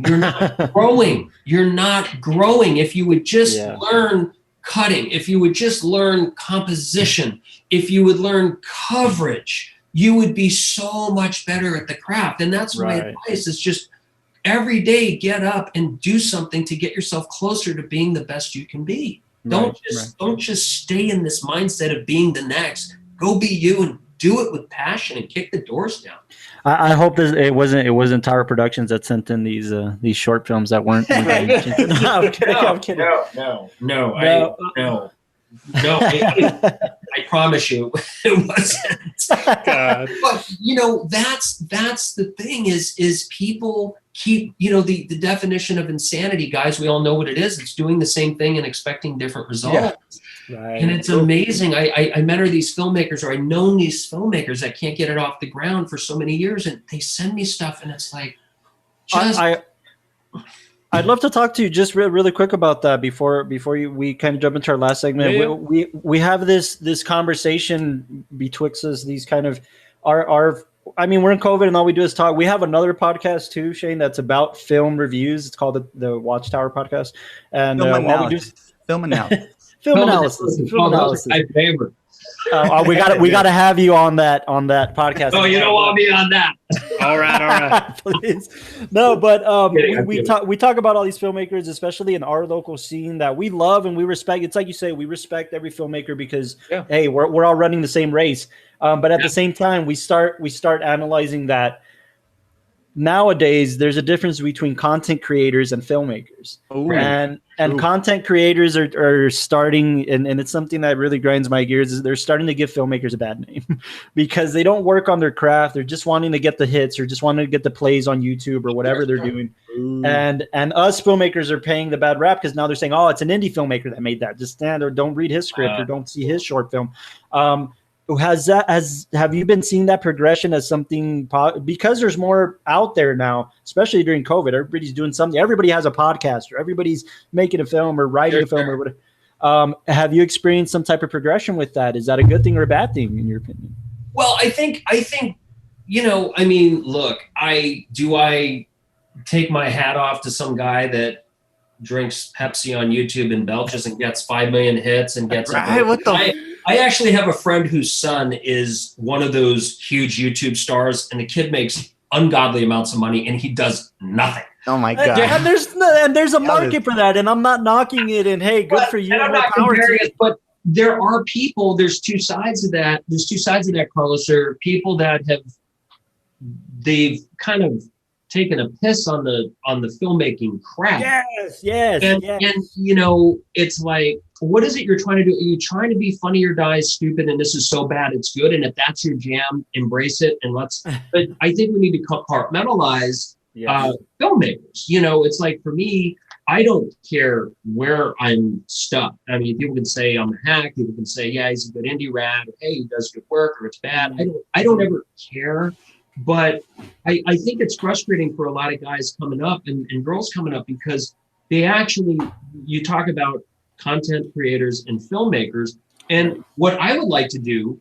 you're not growing. You're not growing. If you would just learn cutting, if you would just learn composition, if you would learn coverage, you would be so much better at the craft. And that's my advice, is just every day get up and do something to get yourself closer to being the best you can be. Don't just stay in this mindset of being the next. Go be you and do it with passion and kick the doors down. I hope it wasn't Tower Productions that sent in these short films that weren't. I'm kidding. No. I promise you, it wasn't. God. But that's the thing is people keep the definition of insanity, guys. We all know what it is. It's doing the same thing and expecting different results. Right. And it's amazing. I mentor these filmmakers, or I known these filmmakers that can't get it off the ground for so many years, and they send me stuff, and it's like, I'd love to talk to you just really quick about that before we kind of jump into our last segment. Yeah. We have this conversation betwixt us. These kind of we're in COVID and all we do is talk. We have another podcast too, Shane, that's about film reviews. It's called the Watchtower Podcast, and all we do is film analysis. Film analysis. My favorite. We got to have you on that podcast. Oh, you don't want me on that. All right. Please. No, but we talk about all these filmmakers, especially in our local scene, that we love and we respect. It's like you say, we respect every filmmaker because hey, we're all running the same race. But at the same time, we start analyzing that nowadays there's a difference between content creators and filmmakers. Ooh, and content creators are starting, and it's something that really grinds my gears, is they're starting to give filmmakers a bad name because they don't work on their craft. They're just wanting to get the hits or just wanting to get the plays on YouTube or whatever they're doing. Ooh. And us filmmakers are paying the bad rap because now they're saying, oh, it's an indie filmmaker that made that. Just stand or don't read his script or don't see his short film. Have you been seeing that progression as something because there's more out there now, especially during COVID? Everybody's doing something. Everybody has a podcast, or everybody's making a film or writing a film or whatever. Have you experienced some type of progression with that? Is that a good thing or a bad thing in your opinion? Well, I think look, I take my hat off to some guy that drinks Pepsi on YouTube and belches and gets 5 million hits and gets I actually have a friend whose son is one of those huge YouTube stars, and the kid makes ungodly amounts of money, and he does nothing. Oh my God! And there's a market for that, and I'm not knocking it. And hey, good for you. And I'm not comparing it, but there are people. There's two sides of that. There's two sides of that, Carlos. There are people that they've kind of taking a piss on the filmmaking crap. Yes. And you know, it's like, what is it you're trying to do? Are you trying to be funny or die stupid? And this is so bad, it's good. And if that's your jam, embrace it. And let's. But I think we need to compartmentalize filmmakers. You know, it's like for me, I don't care where I'm stuck. I mean, people can say I'm a hack. People can say, yeah, he's a good indie rat. Or, hey, he does good work, or it's bad. I don't ever care. But I think it's frustrating for a lot of guys coming up and girls coming up because they actually, you talk about content creators and filmmakers. And what I would like to do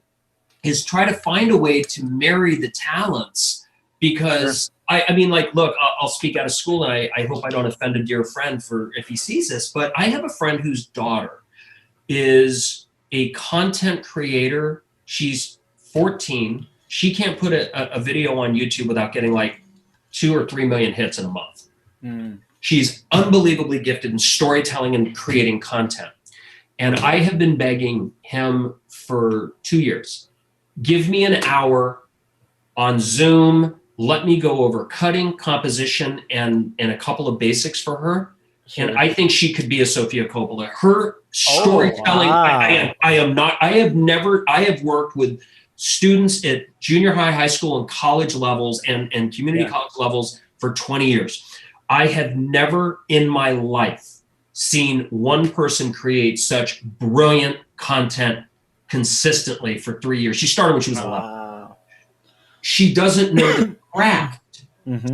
is try to find a way to marry the talents because I mean, like, look, I'll speak out of school and I hope I don't offend a dear friend for if he sees this, but I have a friend whose daughter is a content creator. She's 14. She can't put a video on YouTube without getting like 2 or 3 million hits in a month. She's unbelievably gifted in storytelling and creating content. And I have been begging him for 2 years. Give me an hour on Zoom. Let me go over cutting, composition, and a couple of basics for her. Sure. And I think she could be a Sofia Coppola. Her storytelling, I have worked with students at junior high, high school, and college levels and community college levels for 20 years. I have never in my life seen one person create such brilliant content consistently for 3 years. She started when she was 11. She doesn't know the craft.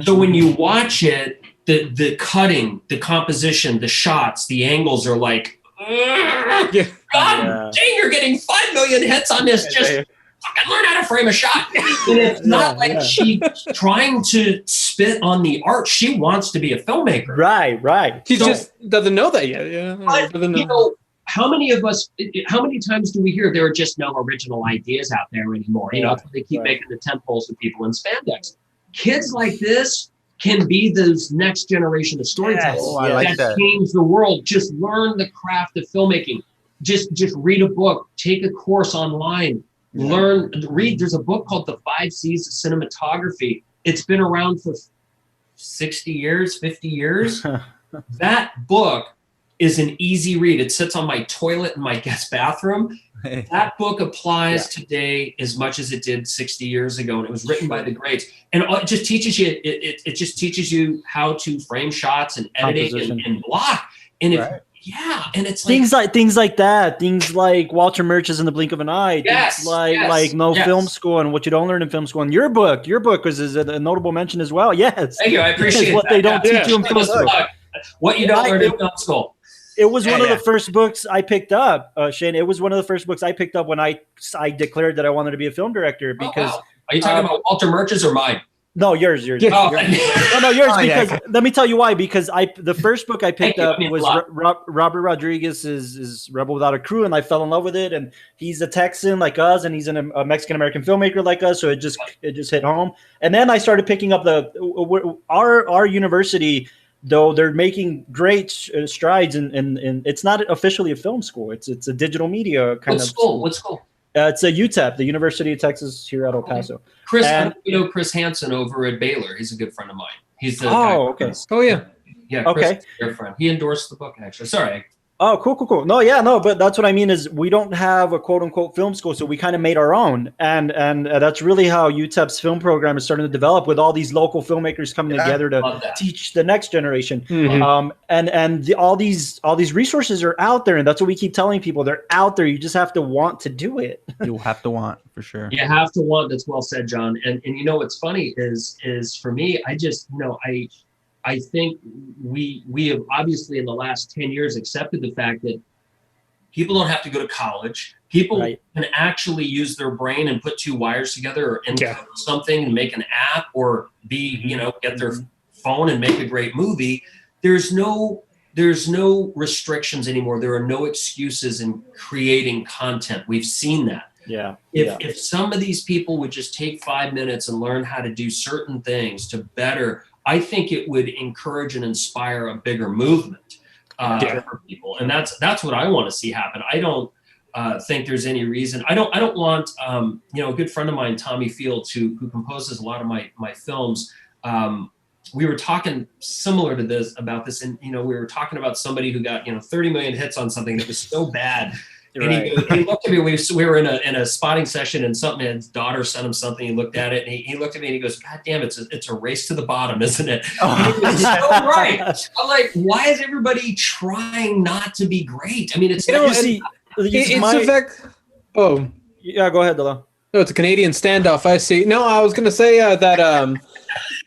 So when you watch it, the cutting, the composition, the shots, the angles are like, God dang, you're getting 5 million hits on this. Just fucking learn how to frame a shot. And it's not like she's trying to spit on the art. She wants to be a filmmaker. Right. She just doesn't know that yet. But, you know, how many times do we hear there are just no original ideas out there anymore? You know, they keep making the tentpoles with people in spandex. Kids like this can be those next generation of storytellers that change the world. Just learn the craft of filmmaking. Just read a book, take a course online, read. There's a book called The 5 C's of Cinematography. It's been around for 60 years, 50 years. That book is an easy read. It sits on my toilet in my guest bathroom. That book applies today as much as it did 60 years ago, and it was written by the greats. And it just teaches you. It just teaches you how to frame shots and editing and block. And and it's like things like that. Things like Walter Murch's In the Blink of an Eye. Things like film school and what you don't learn in film school. And your book is a notable mention as well. Yes, thank you. I appreciate what they don't teach you in film school. What you don't learn in film school. It was one of the first books I picked up, Shane. It was one of the first books I picked up when I declared that I wanted to be a film director. Because are you talking about Walter Murch's or mine? No, yours. Yours. Because let me tell you why. Because the first book I picked up was Robert Rodriguez's Rebel Without a Crew, and I fell in love with it. And he's a Texan like us, and he's a Mexican American filmmaker like us, so it just hit home. And then I started picking up our university. Though they're making great strides, and it's not officially a film school. It's a digital media kind of school. What school? It's a UTEP, the University of Texas here at El Paso. Chris Hansen over at Baylor. He's a good friend of mine. He's the Chris, your friend. He endorsed the book actually. Sorry. Oh, cool. No, but that's what I mean is we don't have a quote unquote film school, so we kind of made our own, and that's really how UTEP's film program is starting to develop with all these local filmmakers coming together to teach the next generation. All these resources are out there, and that's what we keep telling people. They're out there. You just have to want to do it. You'll have to want for sure. You have to want. That's well said, John. And you know what's funny is for me, I think we have obviously in the last 10 years accepted the fact that people don't have to go to college. People can actually use their brain and put two wires together or encode something and make an app or get their phone and make a great movie. There's no restrictions anymore. There are no excuses in creating content. We've seen that. If some of these people would just take 5 minutes and learn how to do certain things to better, I think it would encourage and inspire a bigger movement for people, and that's what I want to see happen. I don't think there's any reason. I don't want a good friend of mine, Tommy Fields, who composes a lot of my films. we were talking similar to this about this, and we were talking about somebody who got 30 million hits on something that was so bad. And he looked at me. We were in a spotting session, and his daughter sent him something. He looked at it, and he looked at me, and he goes, "God damn, it's a race to the bottom, isn't it?" And he was so right. I'm like, why is everybody trying not to be great? I mean, it's the fact. Oh, yeah, go ahead, Delo. No, it's a Canadian standoff. I see. No, I was gonna say that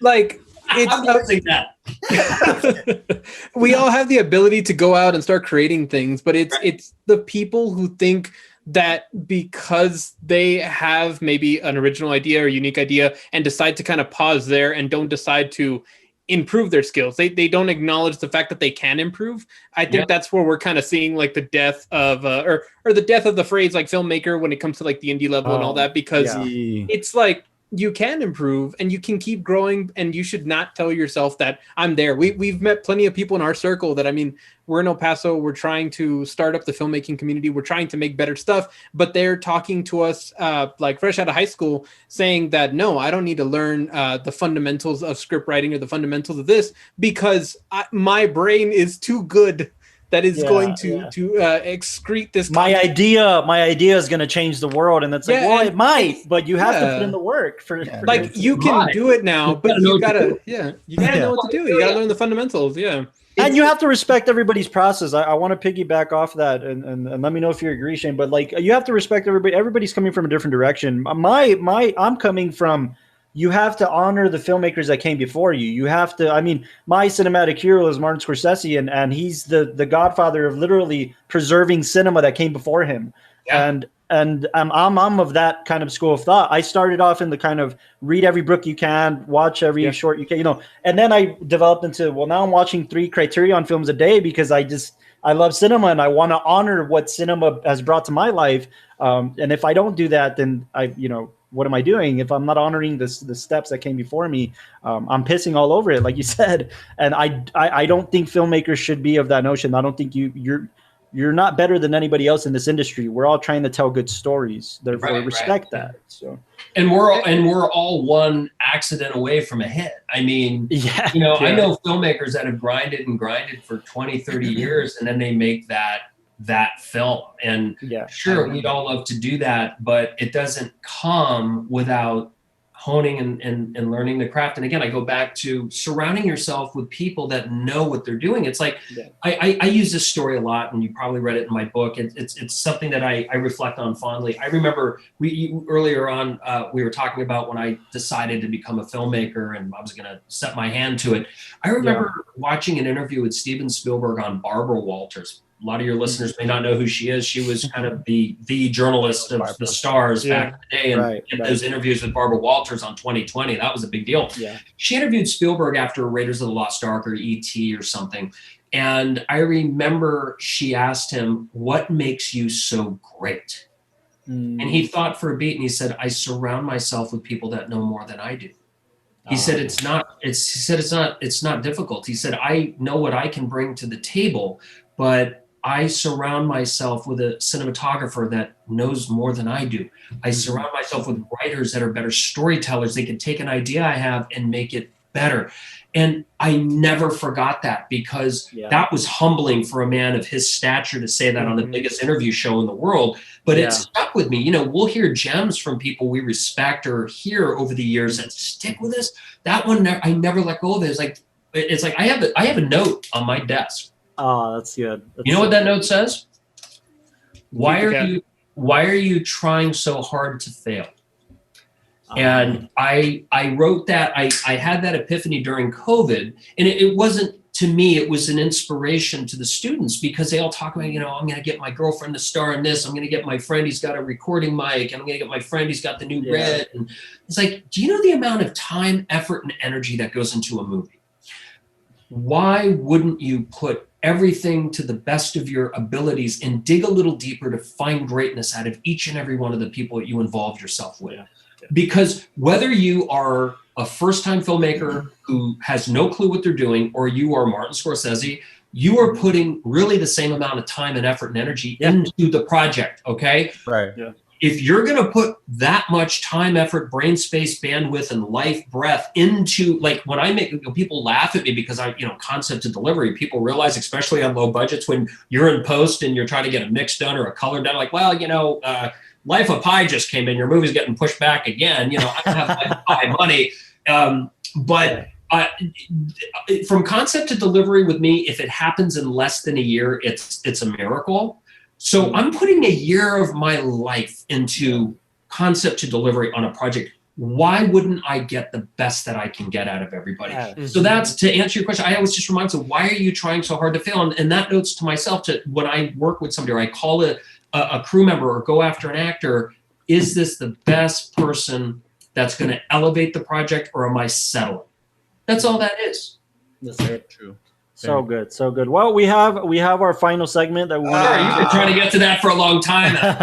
like. I'm noticing that. We all have the ability to go out and start creating things, but it's the people who think that because they have maybe an original idea or unique idea and decide to kind of pause there and don't decide to improve their skills. They don't acknowledge the fact that they can improve. I think that's where we're kind of seeing like the death of or the death of the phrase like filmmaker when it comes to like the indie level and all that, because it's like you can improve and you can keep growing, and you should not tell yourself that I'm there. We've met plenty of people in our circle that, I mean, we're in El Paso, we're trying to start up the filmmaking community, we're trying to make better stuff, but they're talking to us like fresh out of high school saying that, no, I don't need to learn the fundamentals of script writing or the fundamentals of this because my brain is too good. That is going to excrete this. My idea is going to change the world, and it's like, well, it might, but you have to put in the work for like you can do it now, but you gotta know what to do. You gotta learn the fundamentals, and you have to respect everybody's process. I want to piggyback off that, and let me know if you agree, Shane. But like, you have to respect everybody. Everybody's coming from a different direction. I'm coming from. You have to honor the filmmakers that came before you. You have to, I mean, my cinematic hero is Martin Scorsese, and he's the godfather of literally preserving cinema that came before him. Yeah. And I'm of that kind of school of thought. I started off in the kind of read every book you can, watch every short you can, and then I developed into, well, now I'm watching 3 Criterion films a day because I love cinema and I want to honor what cinema has brought to my life. And if I don't do that, then what am I doing? If I'm not honoring the steps that came before me, I'm pissing all over it, like you said. And I don't think filmmakers should be of that notion. I don't think you're not better than anybody else in this industry. We're all trying to tell good stories. Therefore, respect that. So, and we're all one accident away from a hit. I mean, I know filmmakers that have grinded for 20, 30 years, and then they make that film, and sure, we'd all love to do that, but it doesn't come without honing and learning the craft. And again, I go back to surrounding yourself with people that know what they're doing. It's like I use this story a lot, and you probably read it in my book. It's something that I reflect on fondly. I remember earlier on we were talking about when I decided to become a filmmaker and I was going to set my hand to it. I remember watching an interview with Steven Spielberg on Barbara Walters. A lot of your listeners may not know who she is. She was kind of the journalist of the stars back in the day, and those interviews with Barbara Walters on 2020, that was a big deal. Yeah. She interviewed Spielberg after Raiders of the Lost Ark or E.T. or something. And I remember she asked him, "What makes you so great?" And he thought for a beat, and he said, "I surround myself with people that know more than I do." He said, it's not difficult. He said, "I know what I can bring to the table, but I surround myself with a cinematographer that knows more than I do. I surround myself with writers that are better storytellers. They can take an idea I have and make it better." And I never forgot that, because that was humbling for a man of his stature to say that on the biggest interview show in the world. But it stuck with me. We'll hear gems from people we respect or hear over the years that stick with us. That one, I never let go of it. It's like I have a note on my desk. Oh, that's good. You know what that note says? Why are you trying so hard to fail? And I wrote that. I had that epiphany during COVID, and it wasn't to me. It was an inspiration to the students, because they all talk about, I'm going to get my girlfriend to star in this. I'm going to get my friend, he's got a recording mic, and I'm going to get my friend, he's got the new Red. And it's like, do you know the amount of time, effort, and energy that goes into a movie? Why wouldn't you put everything to the best of your abilities and dig a little deeper to find greatness out of each and every one of the people that you involved yourself with? Because whether you are a first-time filmmaker who has no clue what they're doing, or you are Martin Scorsese, you are putting really the same amount of time and effort and energy into the project, okay? Right. Yeah. if you're going to put that much time, effort, brain space, bandwidth, and life breath into, like, when I make, people laugh at me because concept to delivery, people realize, especially on low budgets, when you're in post and you're trying to get a mix done or a color done, like, well, Life of Pi just came in, your movie's getting pushed back again. I don't have Life of Pi money. But from concept to delivery with me, if it happens in less than a year, it's a miracle. So I'm putting a year of my life into concept to delivery on a project. Why wouldn't I get the best that I can get out of everybody? So that's, to answer your question, I always just remind myself, why are you trying so hard to fail? And that notes to myself, to when I work with somebody or I call a crew member or go after an actor, is this the best person that's going to elevate the project, or am I settling? That's all that is. That's very true. So good, so good. Well, we have our final segment that we want to. You've been trying to get to that for a long time. No.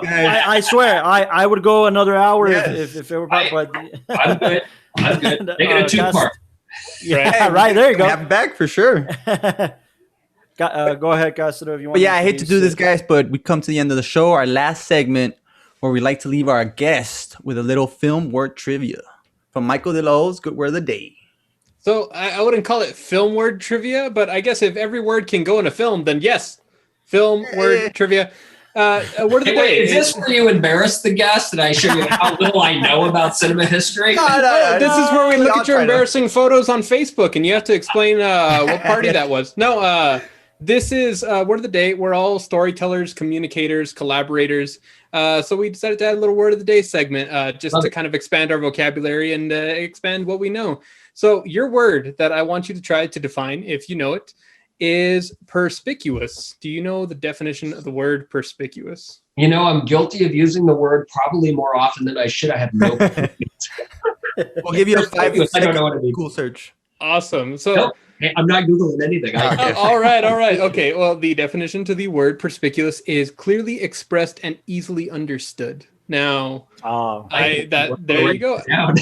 I swear, I would go another hour if it were. But I'm good. Make it a 2-part. Yeah, right. There you go. Have it back for sure. Go ahead, Castro, if you want. But I hate to do this, guys, but we come to the end of the show, our last segment, where we like to leave our guest with a little film word trivia from Michael DeLo's Good Word of the Day. So I wouldn't call it film word trivia, but I guess if every word can go in a film, then yes, film word trivia. Word of the day. Is this where you embarrass the guest and I show you how little I know about cinema history? No, this is where we look at your embarrassing photos on Facebook and you have to explain what party that was. No, this is word of the day. We're all storytellers, communicators, collaborators. So we decided to add a little word of the day segment just to kind of expand our vocabulary and expand what we know. So your word that I want you to try to define, if you know it, is perspicuous. Do you know the definition of the word perspicuous? I'm guilty of using the word probably more often than I should. I have no clue. We'll give you a 5 I don't know what it means. Google search. Awesome. So nope. I'm not Googling anything. All right. Okay. Well, the definition to the word perspicuous is clearly expressed and easily understood. Now, there you go. Now,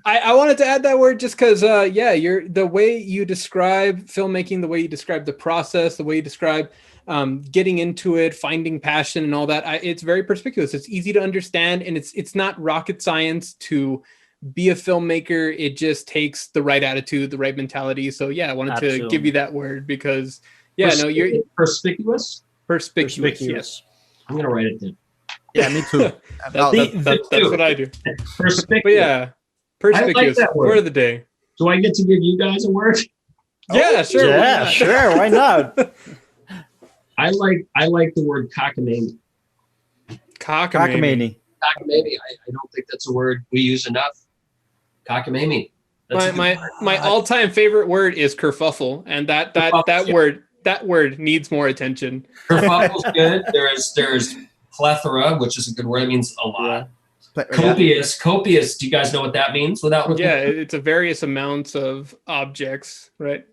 I wanted to add that word just because, you're the way you describe filmmaking, the way you describe the process, the way you describe getting into it, finding passion and all that. It's very perspicuous. It's easy to understand, and it's not rocket science to be a filmmaker. It just takes the right attitude, the right mentality. So I wanted to give you that word because you're perspicuous. Perspicuous. Yes. I'm gonna write it down. Yeah, me too. That's what I do. Perspicuous. But perspicuous. Like word of the day. Do I get to give you guys a word? Yeah, sure. Yeah, sure. Why not? I like the word cockamamie. Cockamamie. Cockamamie. I don't think that's a word we use enough. Cockamamie. My all-time favorite word is kerfuffle, and that word needs more attention. Kerfuffle's good. There's plethora, which is a good word. It means a lot. Copious. Do you guys know what that means? It's a various amounts of objects, right?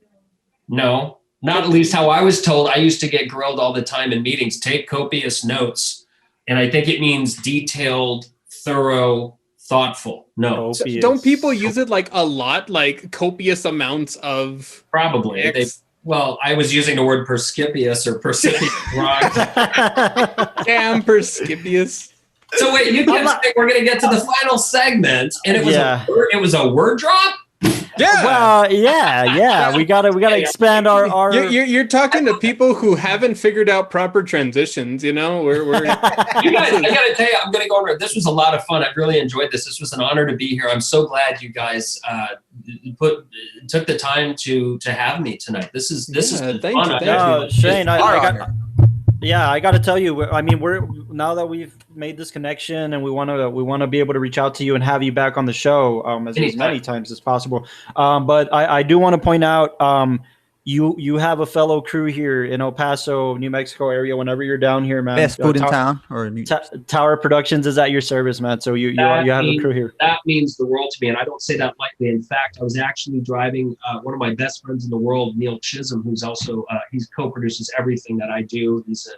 No, not at least how I was told. I used to get grilled all the time in meetings. Take copious notes, and I think it means detailed, thorough, thoughtful. No, don't people use it like a lot, like copious amounts of? Probably. I was using the word perspicuous or perspicuous wrong. Damn, perspicuous. So wait, you kept saying we're going to get to the final segment, and it was a word drop. Yeah. Well, yeah. We gotta expand our. You're talking to people who haven't figured out proper transitions. We're. You guys, I gotta tell you, I'm gonna go over. This was a lot of fun. I really enjoyed this. This was an honor to be here. I'm so glad you guys took the time to have me tonight. This is thank fun. You. Shane, I got to tell you. I mean, we're now that we've made this connection, and we want to be able to reach out to you and have you back on the show as many times as possible. But I do want to point out, you have a fellow crew here in El Paso, New Mexico area. Whenever you're down here, man, best food in town, Tower Productions is at your service, man. So you have a crew here. That means the world to me, and I don't say that lightly. In fact, I was actually driving one of my best friends in the world, Neil Chisholm, who's also he co-produces everything that I do. He's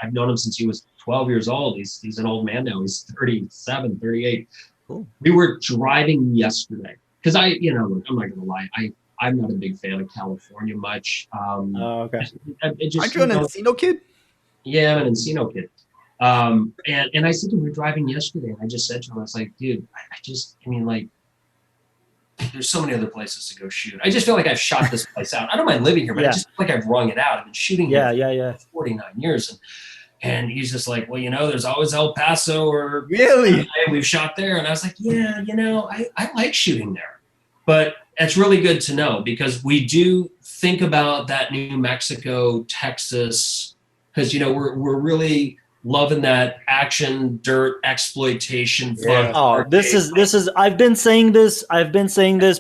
I've known him since he was 12 years old. He's an old man now. He's 37, 38. Cool. We were driving yesterday because I'm not gonna lie, I'm not a big fan of California much. Okay. Aren't you an Encino kid? Yeah, I'm an Encino kid. And I said to him, we were driving yesterday, and I just said to him, I was like, dude, I mean, like, there's so many other places to go shoot. I just feel like I've shot this place out. I don't mind living here, but I just feel like I've wrung it out. I've been shooting here for 49 years. And he's just like, well, there's always El Paso or really we've shot there. And I was like, yeah, I like shooting there. But it's really good to know, because we do think about that New Mexico, Texas, because, we're really loving that action, dirt, exploitation. Yeah. Oh, this is. I've been saying this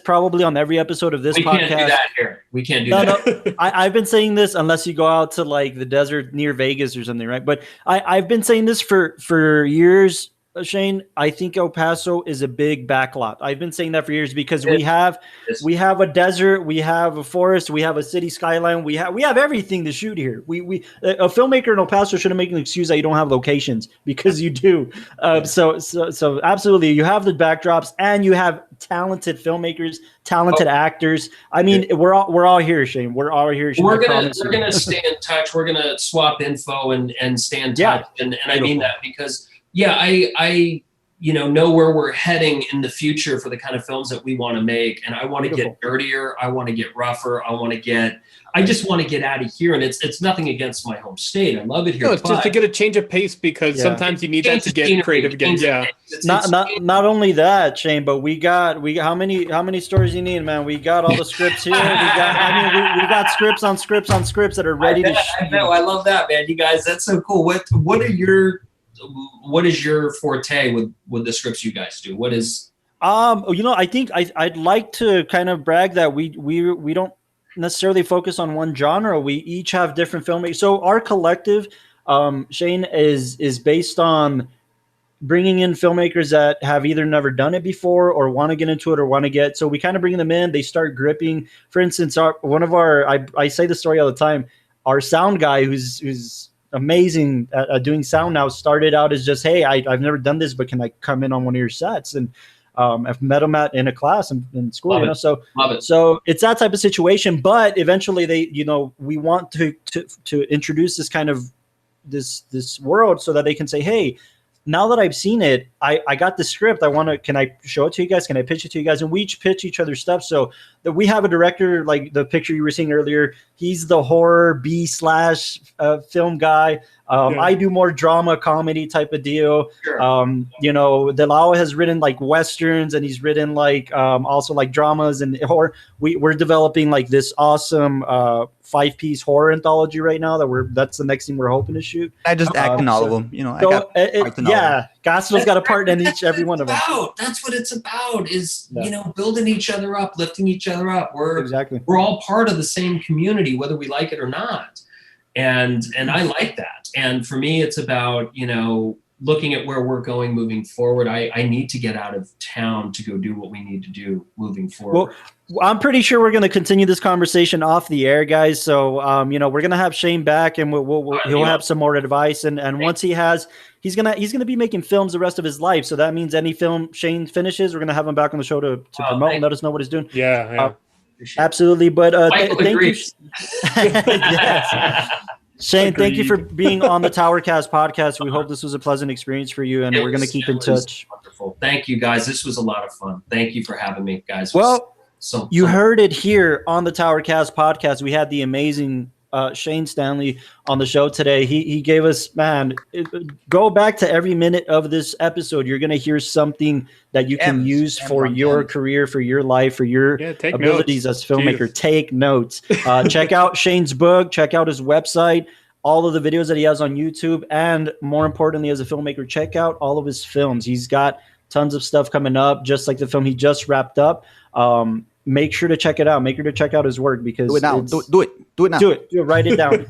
probably on every episode of this podcast. We can't do that here. We can't do that. No. I've been saying this unless you go out to like the desert near Vegas or something, right? But I've been saying this for years, Shane. I think El Paso is a big backlot. I've been saying that for years because we have a desert, we have a forest, we have a city skyline, we have everything to shoot here. We a filmmaker in El Paso shouldn't make an excuse that you don't have locations, because you do. So absolutely, you have the backdrops and you have talented filmmakers, talented actors. I mean, we're all here, Shane. We're all here. Shane. We're gonna stay in touch. We're gonna swap info and stay in touch. And I mean that because. Yeah, I know where we're heading in the future for the kind of films that we want to make, and I want to get dirtier. I want to get rougher. I just want to get out of here, and it's nothing against my home state. I love it here. No, it's just to get a change of pace, because sometimes you need that to get creative again. Yeah, not only that, Shane, but we got how many stories you need, man? We got all the scripts here. We got scripts on scripts on scripts that are ready to. I know. I love that, man. You guys, that's so cool. What is your forte with the scripts you guys do? What is I think I'd like to kind of brag that we don't necessarily focus on one genre. We each have different filmmakers. So our collective, Shane, is based on bringing in filmmakers that have either never done it before or want to get into it or want to get. So we kind of bring them in. They start gripping. For instance, I say the story all the time. Our sound guy, who's amazing at doing sound now, started out as just, hey, I've never done this, but can I come in on one of your sets? And I've met him in a class in school. Love it. So it's that type of situation. But eventually, we want to introduce this kind of this world so that they can say, hey, now that I've seen it, I got the script. Can I show it to you guys? Can I pitch it to you guys? And we each pitch each other stuff. So that we have a director, like the picture you were seeing earlier, he's the horror B/ film guy. I do more drama, comedy type of deal. Sure. Delao has written like Westerns, and he's written like also like dramas and horror. We're developing like this awesome 5-piece horror anthology right now that's the next thing we're hoping to shoot. I just act in all of them. Gaston's got a part in every one of them. That's what it's about, is building each other up, lifting each other up. We're all part of the same community, whether we like it or not. And I like that. And for me, it's about, looking at where we're going moving forward. I need to get out of town to go do what we need to do moving forward. Well, I'm pretty sure we're going to continue this conversation off the air, guys. So, we're going to have Shane back, and he'll have some more advice. And once he's going to be making films the rest of his life. So that means any film Shane finishes, we're going to have him back on the show to promote and let us know what he's doing. Yeah. Absolutely. But thank you. Yes. Shane, thank you for being on the TowerCast podcast. We hope this was a pleasant experience for you, and we're going to keep in touch. Wonderful. Thank you, guys. This was a lot of fun. Thank you for having me, guys. Well, you heard it here on the TowerCast podcast. We had the amazing Shane Stanley on the show today. He gave us, go back to every minute of this episode. You're going to hear something that you can use for your career, for your life, for your abilities as a filmmaker. Jeez. Take notes. Check out Shane's book. Check out his website. All of the videos that he has on YouTube. And more importantly, as a filmmaker, check out all of his films. He's got tons of stuff coming up, just like the film he just wrapped up. Make sure to check it out. Make sure to check out his work, because do it now. Do it now. Do it. Write it down.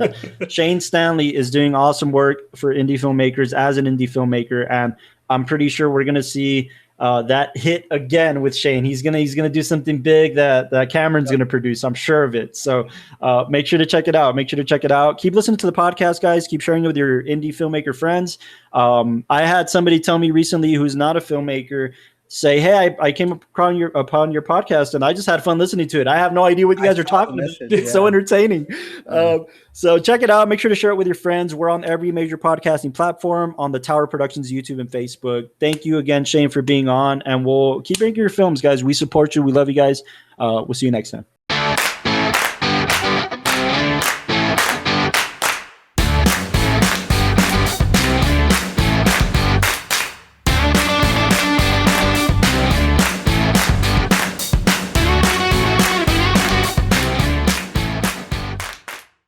Shane Stanley is doing awesome work for indie filmmakers as an indie filmmaker, and I'm pretty sure we're gonna see that hit again with Shane. He's gonna do something big that Cameron's gonna produce. I'm sure of it. So make sure to check it out. Keep listening to the podcast, guys. Keep sharing it with your indie filmmaker friends. I had somebody tell me recently, who's not a filmmaker, say, hey, I came upon your podcast and I just had fun listening to it. I have no idea what you guys are talking about. It's so entertaining. So check it out. Make sure to share it with your friends. We're on every major podcasting platform, on the Tower Productions YouTube and Facebook. Thank you again, Shane, for being on, and we'll keep making your films, guys. We support you. We love you guys. We'll see you next time.